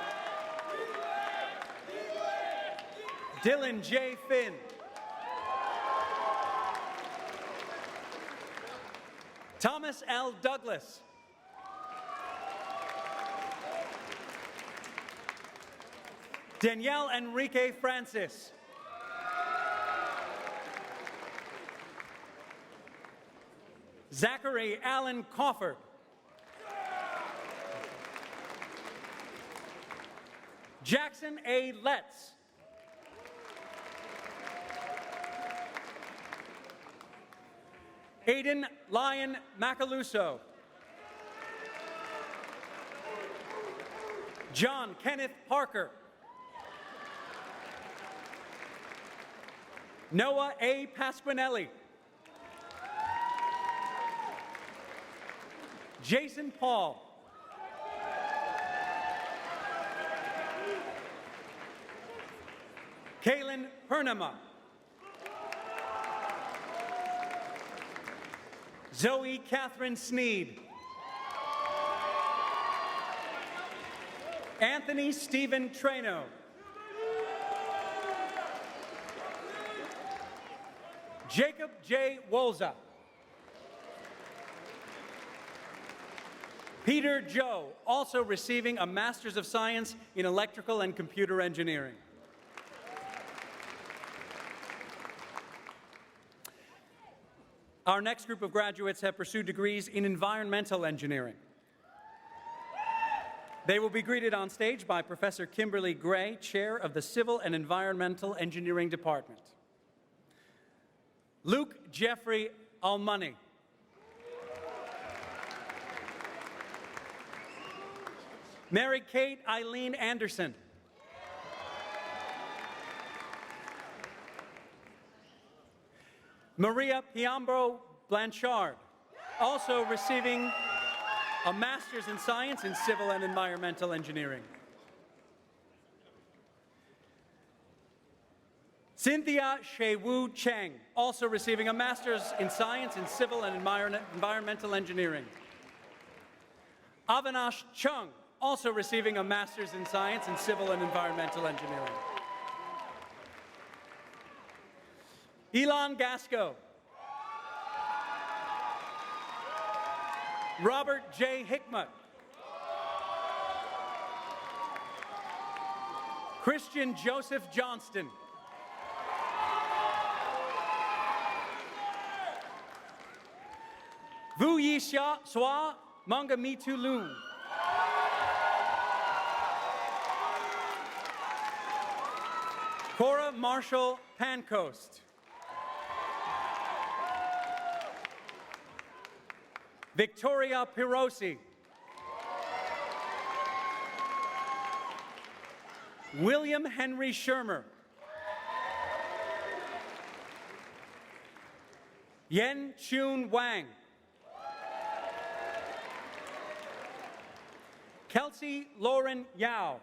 Dylan J. Finn. Thomas L. Douglas. Danielle Enrique Francis. Zachary Allen Crawford. Jackson A. Letts. Aiden Lyon Macaluso. John Kenneth Parker. Noah A. Pasquinelli. Jason Paul. Kaylin Hernema. Zoe Catherine Sneed. Anthony Stephen Trano. Jacob J. Wolza. Peter Joe, also receiving a Master's of Science in Electrical and Computer Engineering. Our next group of graduates have pursued degrees in environmental engineering. They will be greeted on stage by Professor Kimberly Gray, Chair of the Civil and Environmental Engineering Department. Luke Jeffrey Almoney. Mary Kate Eileen Anderson. Maria Piambro Blanchard, also receiving a Master's in Science in Civil and Environmental Engineering. Cynthia Shewoo Cheng, also receiving a Master's in Science in Civil and Environmental Engineering. Avinash Chung, also receiving a Master's in Science in Civil and Environmental Engineering. Elon Gasco. Robert J. Hickmott. Christian Joseph Johnston. Vu Yi Swa Mangamitu Lu. Cora Marshall Pancoast. Victoria Pirosi. William Henry Shermer. Yen Chun Wang. Kelsey Lauren Yao.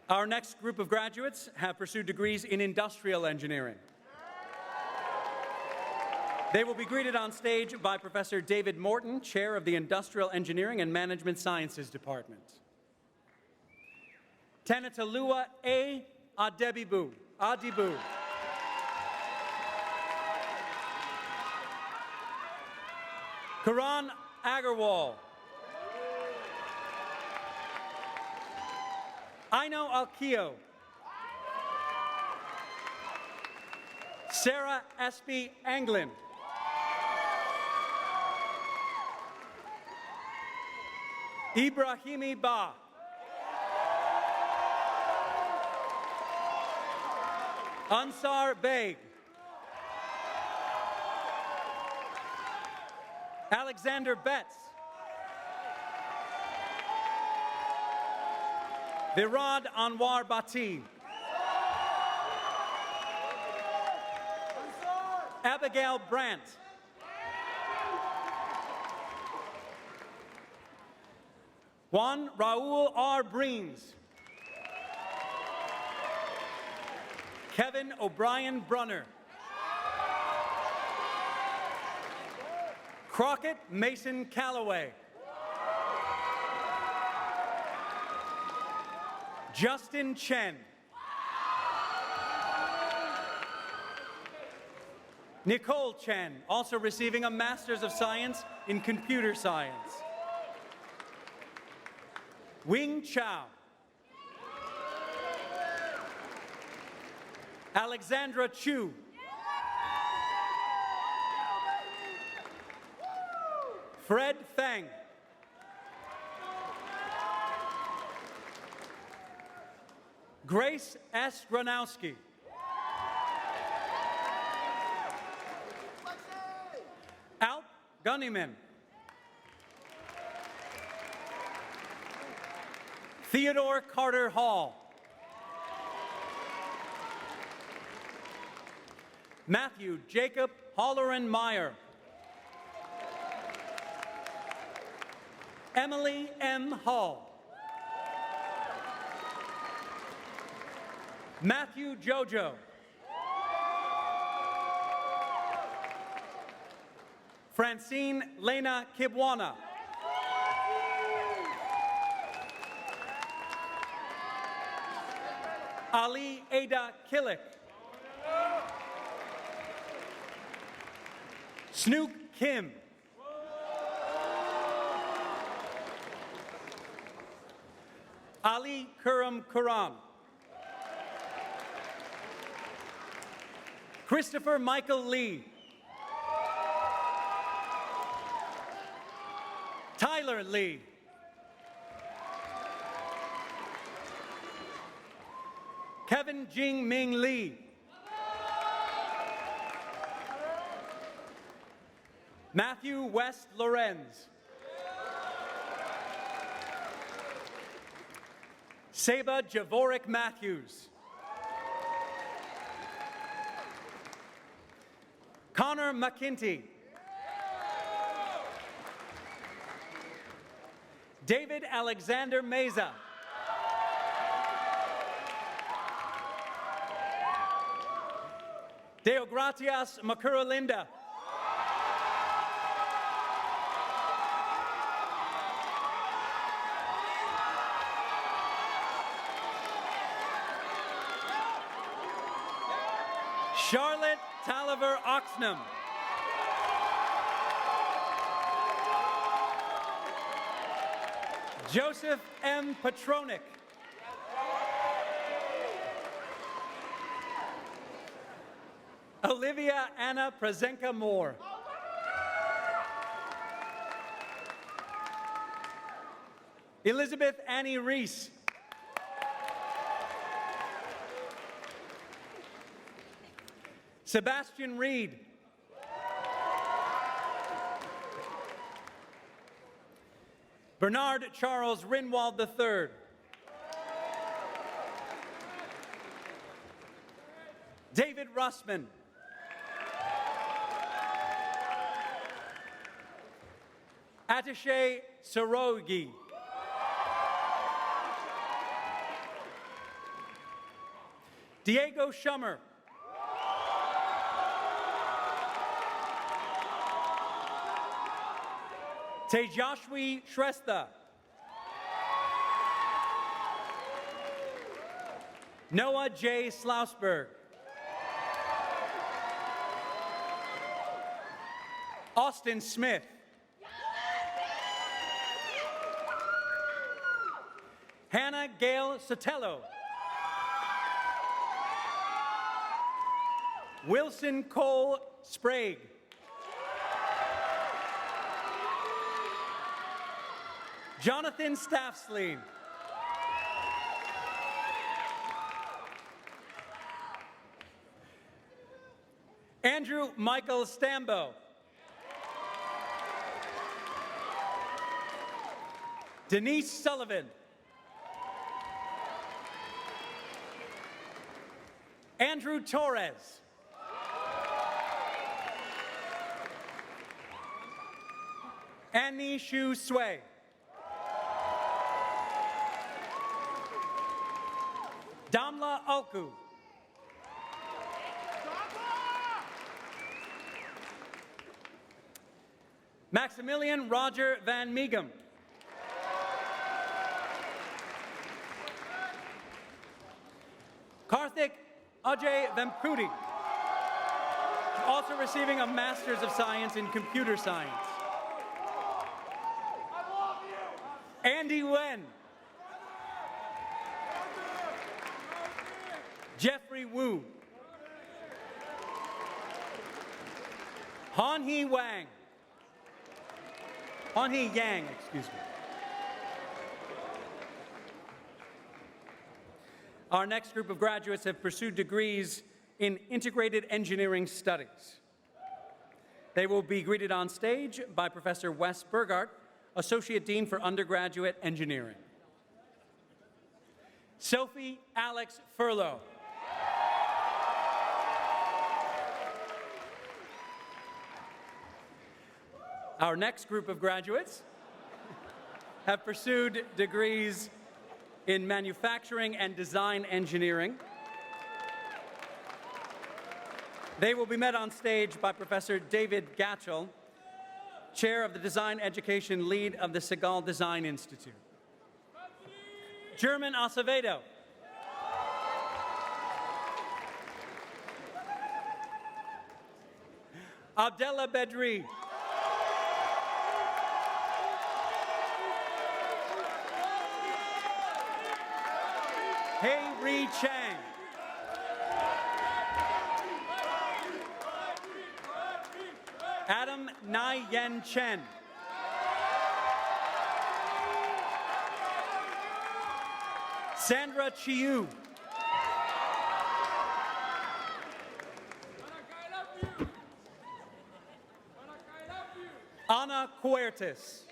Our next group of graduates have pursued degrees in industrial engineering. They will be greeted on stage by Professor David Morton, Chair of the Industrial Engineering and Management Sciences Department. Tanatalua A. Adibu. Karan Agarwal. Aino Alkio. Sarah Espy Anglin. Ibrahimi Ba. Ansar Beg. Alexander Betts. Virad Anwar Bati. Abigail Brandt. Juan Raul R. Breens. Kevin O'Brien Brunner. Crockett Mason Calloway. Justin Chen. Nicole Chen, also receiving a Master's of Science in Computer Science. Wing Chow. Alexandra Chu. Fred Fang. Grace S. Gronowski. Alp Gunnyman. Theodore Carter Hall. Matthew Jacob Holleran Meyer. Emily M. Hall. Matthew Jojo. Francine Lena Kibwana. Ali Ada Killick. Snook Kim. Ali Kuram Kuram. Christopher Michael Lee. Tyler Lee. Kevin Jing Ming Lee. Matthew West Lorenz. Seba Javoric Matthews. Connor McKinty. David Alexander Meza. Deogratias Makuralinda. Charlotte Taliver Oxnam. Joseph M. Petronic. Olivia Anna Prezenka Moore. Elizabeth Annie Reese. Sebastian Reed. Bernard Charles Rinwald III. David Russman. Attaché Sorogi. Diego Shummer. Tejashwi Shrestha. Noah J. Slausberg. Austin Smith. Hannah Gail Sotelo. Wilson Cole Sprague. Jonathan Staffslein. Andrew Michael Stambo. Denise Sullivan. Andrew Torres. Annie Shu Sway. Damla Alku. Maximilian Roger Van Meegum. Karthik Ajay Vempudi, also receiving a Master's of Science in Computer Science. Andy Wen. Jeffrey Wu. Han-hee Wang. Han-hee Yang, excuse me. Our next group of graduates have pursued degrees in integrated engineering studies. They will be greeted on stage by Professor Wes Burgart, Associate Dean for Undergraduate Engineering. Sophie Alex Furlow. Our next group of graduates have pursued degrees in manufacturing and design engineering. They will be met on stage by Professor David Gatchell, Chair of the Design Education Lead of the Segal Design Institute. German Acevedo. Abdella Bedri. Hei Ri Chang. Adam Nai Yen Chen. Sandra Chiu. Ana Cuertes.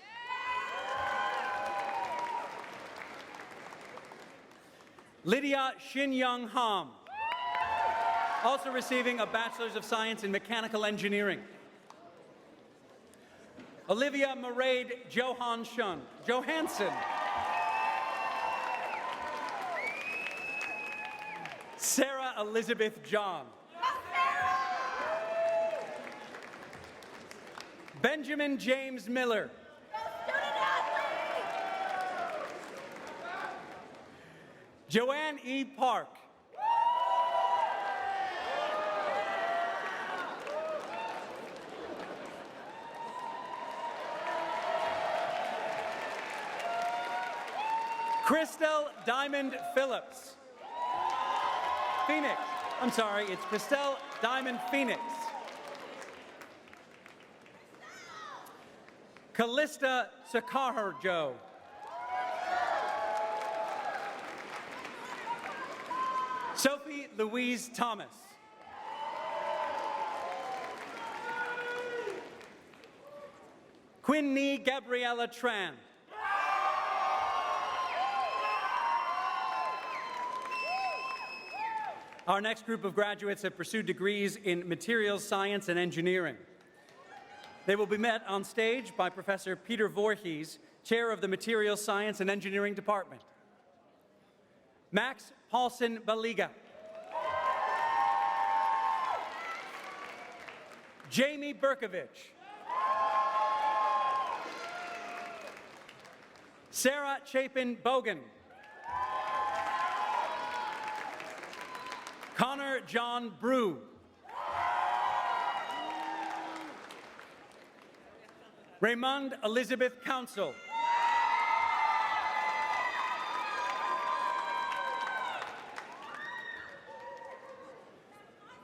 Lydia Shin-Young Ham, also receiving a Bachelor's of Science in Mechanical Engineering. Olivia Mairead Johansson. Sarah Elizabeth John. Benjamin James Miller. Joanne E. Park. Christel Diamond Phillips. Phoenix. I'm sorry, it's Christel Diamond Phoenix. Callista Sakarjo. Sophie Louise Thomas. Quinny Gabriella Tran. Our next group of graduates have pursued degrees in materials science and engineering. They will be met on stage by Professor Peter Voorhees, Chair of the Materials Science and Engineering Department. Max Paulson Baliga. Jamie Berkovich. Sarah Chapin Bogan. Connor John Brew. Raymond Elizabeth Council.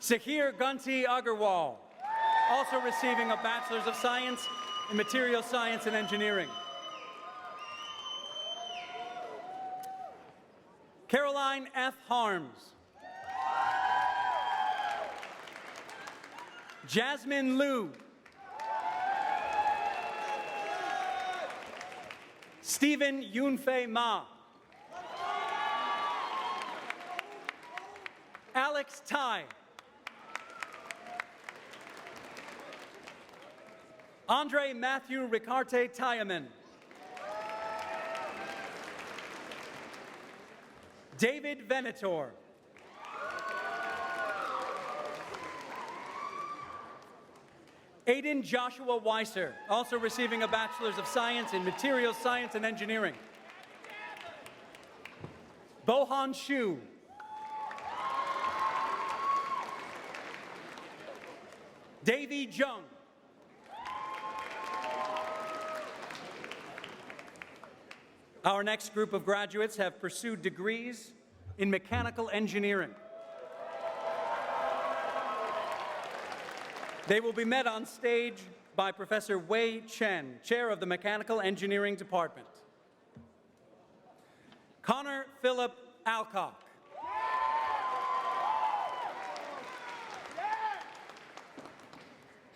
Sahir Gunti Agarwal, also receiving a Bachelor's of Science in Material Science and Engineering. Caroline F. Harms. Jasmine Liu. Stephen Yunfei Ma. Alex Tai. Andre Matthew Ricarte Tyaman. David Venator. Aiden Joshua Weiser, also receiving a Bachelor's of Science in Materials Science and Engineering. Bohan Shu. Davy Jung. Our next group of graduates have pursued degrees in mechanical engineering. They will be met on stage by Professor Wei Chen, Chair of the Mechanical Engineering Department. Connor Philip Alcock.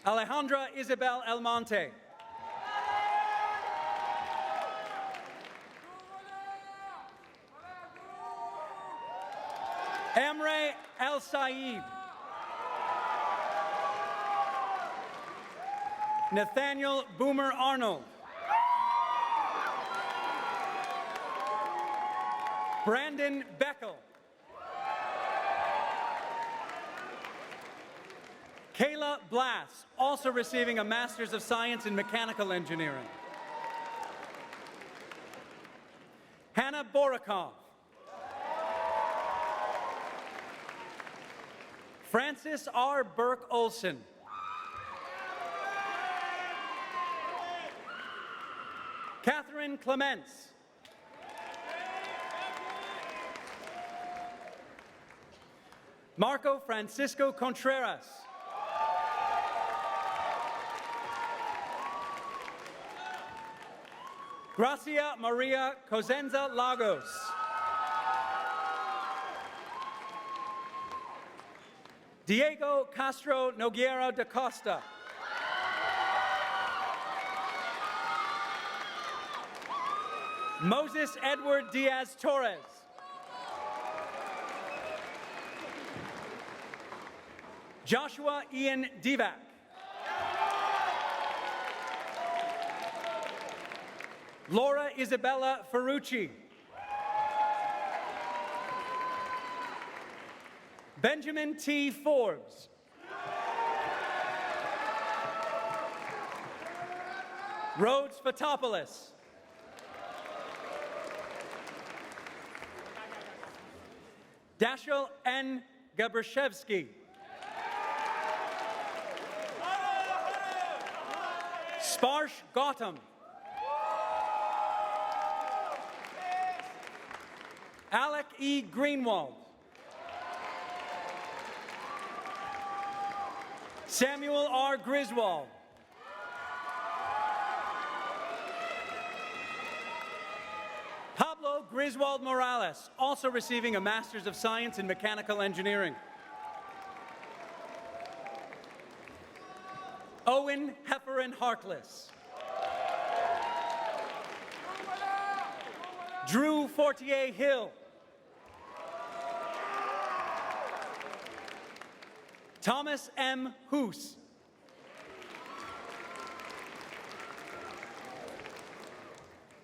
Alejandra Isabel Almonte. Emre El Said. Nathaniel Boomer Arnold. Brandon Beckel. Kayla Blass, also receiving a Master's of Science in Mechanical Engineering. Hannah Borakov. Francis R. Burke-Olson. Catherine Clements. Marco Francisco Contreras. Gracia Maria Cosenza Lagos. Diego Castro Nogueira da Costa. Moses Edward Diaz Torres. Joshua Ian Divac. Laura Isabella Ferrucci. Benjamin T. Forbes. Rhodes Fotopoulos. Dashiell N. Gabrashevsky. Sparsh Gautam. Alec E. Greenwald. Samuel R. Griswold. Pablo Griswold Morales, also receiving a Master's of Science in Mechanical Engineering. Owen Hefferon Harkless. Drew Fortier Hill. Thomas M. Hoos.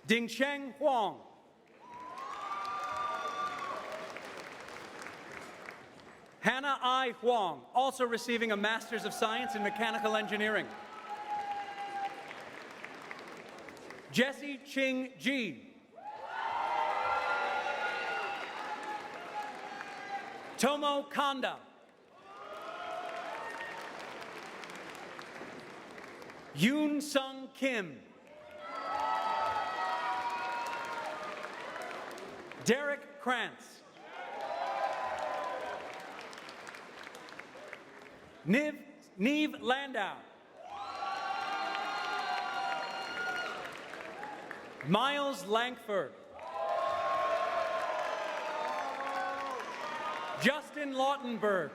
Dingcheng Huang. Hannah I. Huang, also receiving a Master's of Science in Mechanical Engineering. Jesse Ching Ji. Tomo Kanda. Yoon Sung Kim. Derek Krantz. Neve Landau. Miles Langford. Justin Lautenberg.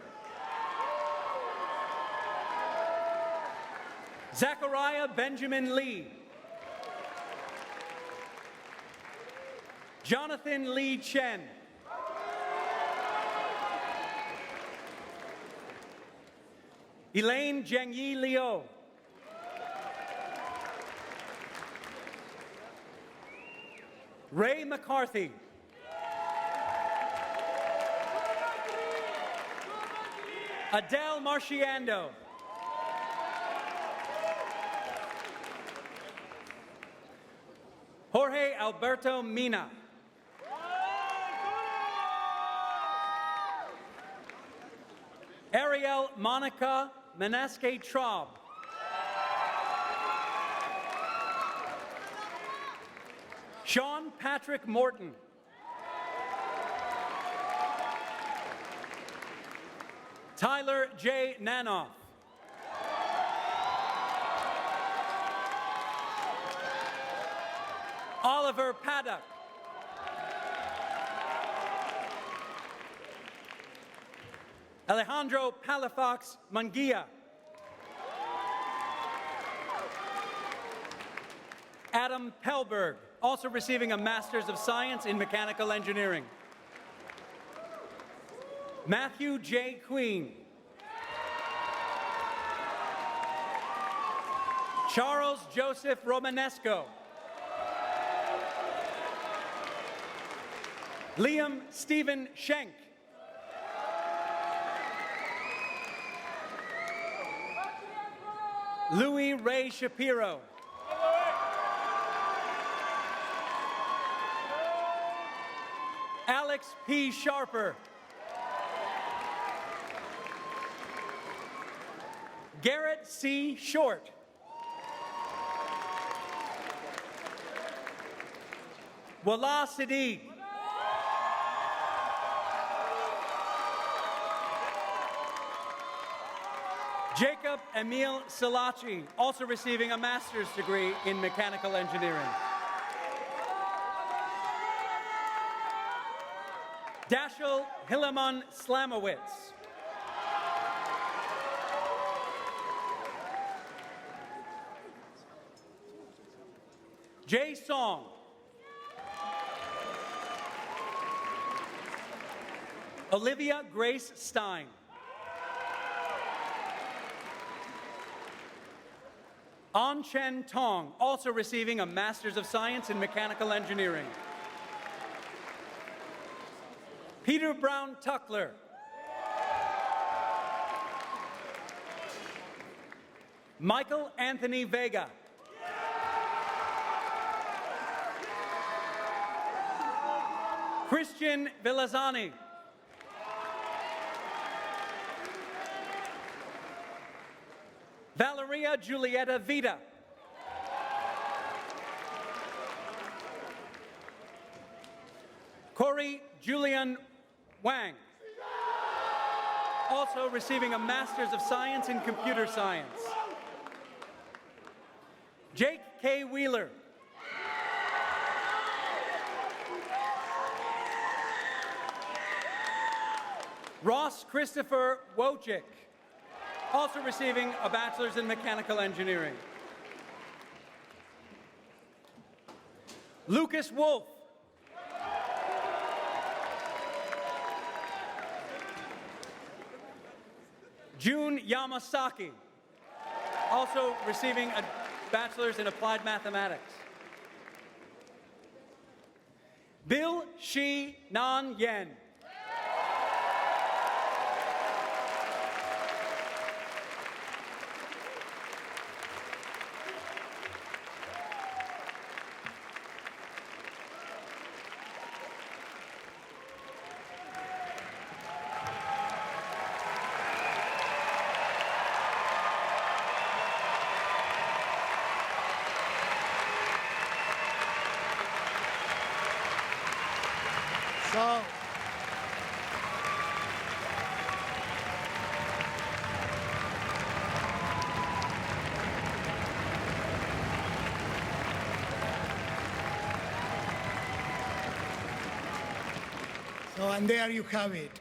Zachariah Benjamin Lee. Jonathan Lee Chen. Elaine Zhengyi Liu. Ray McCarthy. Adele Marchiando. Jorge Alberto Mina. Ariel Monica Menaske Traub. Sean Patrick Morton. Tyler J. Nanoff. Oliver Paddock. Alejandro Palafox Munguia. Adam Pelberg, also receiving a Master's of Science in Mechanical Engineering. Matthew J. Queen. Charles Joseph Romanesco. Liam Stephen Schenk. Louis Ray Shapiro. Alex P. Sharper. Garrett C. Short. Wallah Siddiq. Jacob Emil Salachi, also receiving a master's degree in mechanical engineering. Dashel Hilleman Slamowitz. Jay Song. Olivia Grace Stein. An Chen Tong, also receiving a Master's of Science in Mechanical Engineering. Peter Brown Tuckler. Michael Anthony Vega. Christian Villazani. Valeria Julieta Vida. Corey Julian Wang, also receiving a Master's of Science in Computer Science. Jake K. Wheeler. Ross Christopher Wojcik, also receiving a Bachelor's in Mechanical Engineering. Lucas Wolf. June Yamasaki, also receiving a Bachelor's in Applied Mathematics. Bill Shi Nan Yen. And there you have it,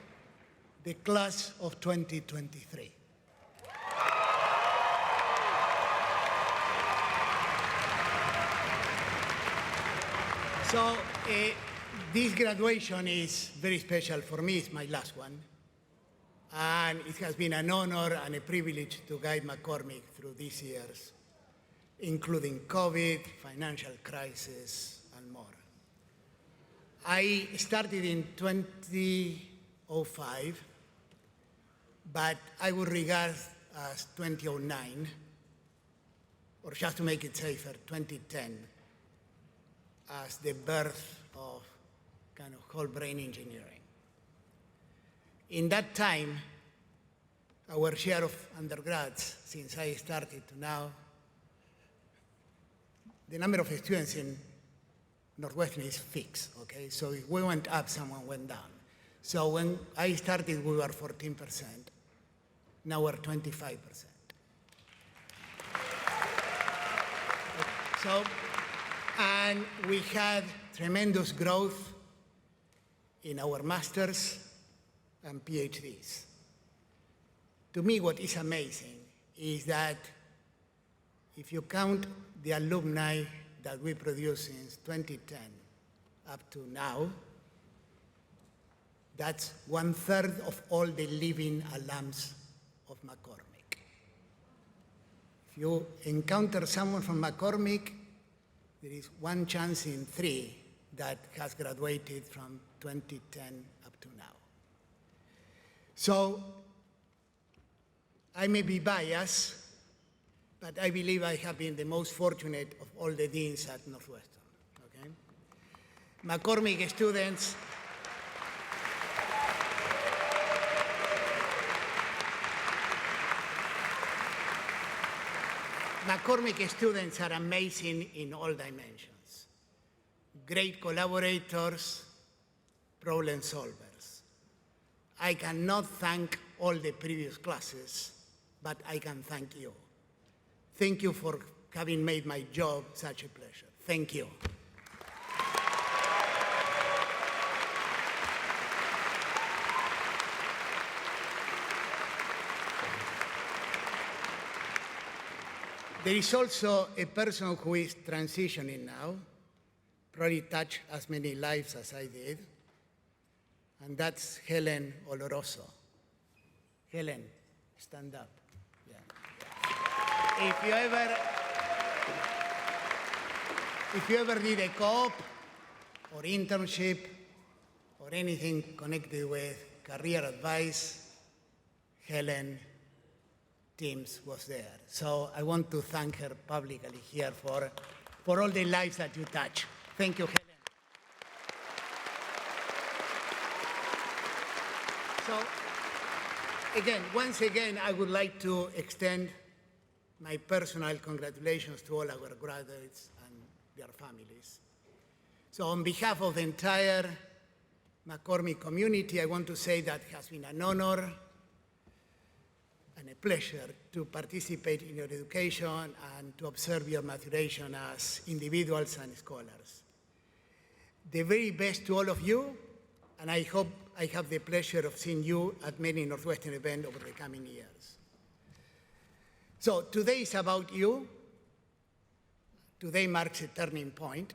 the class of 2023. So this graduation is very special for me. It's my last one. And it has been an honor and a privilege to guide McCormick through these years, including COVID, financial crisis, and more. I started in 2005, but I would regard as 2009, or just to make it safer, 2010, as the birth of kind of whole brain engineering. In that time, our share of undergrads, since I started to now, the number of students in Northwestern is fixed, okay? So if we went up, someone went down. So when I started, we were 14%. Now we're 25%. So, and we had tremendous growth in our masters and PhDs. To me, what is amazing is that if you count the alumni that we produced since 2010 up to now, that's 1/3 of all the living alums of McCormick. If you encounter someone from McCormick, there is one chance in 3 that has graduated from 2010 up to now. So I may be biased, but I believe I have been the most fortunate of all the deans at Northwestern, okay? McCormick students, McCormick students are amazing in all dimensions. Great collaborators, problem solvers. I cannot thank all the previous classes, but I can thank you. Thank you for having made my job such a pleasure. Thank you. There is also a person who is transitioning now, probably touched as many lives as I did, and that's Helen Oloroso. Helen, stand up. Yeah. If you ever did a co-op or internship or anything connected with career advice, Helen Teams was there. So I want to thank her publicly here for all the lives that you touch. Thank you, Helen. So again, once again, I would like to extend my personal congratulations to all our graduates and their families. So on behalf of the entire McCormick community, I want to say that it has been an honor and a pleasure to participate in your education and to observe your maturation as individuals and scholars. The very best to all of you, and I hope I have the pleasure of seeing you at many Northwestern events over the coming years. So today is about you. Today marks a turning point.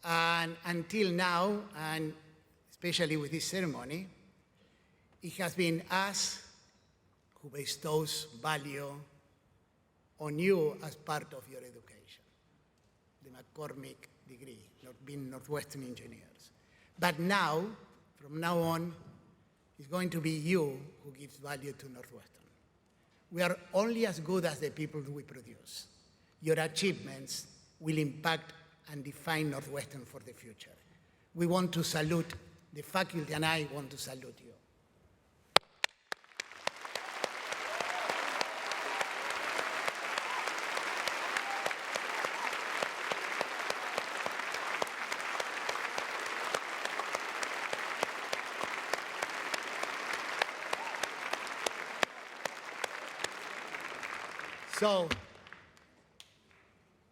And until now, and especially with this ceremony, it has been us who bestows value on you as part of your education, the McCormick degree, being Northwestern engineers. But now, from now on, it's going to be you who gives value to Northwestern. We are only as good as the people we produce. Your achievements will impact and define Northwestern for the future. We want to salute the faculty, and I want to salute you. So,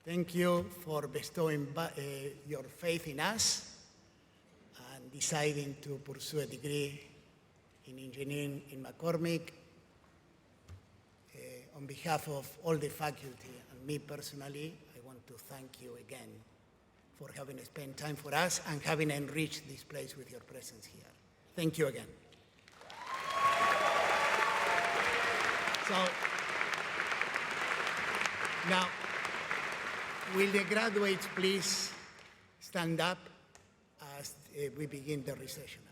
thank you for bestowing your faith in us and deciding to pursue a degree in engineering in McCormick. On behalf of all the faculty and me personally, I want to thank you again for having spent time for us and having enriched this place with your presence here. Thank you again. So, now, will the graduates please stand up as we begin the recessional?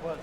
was.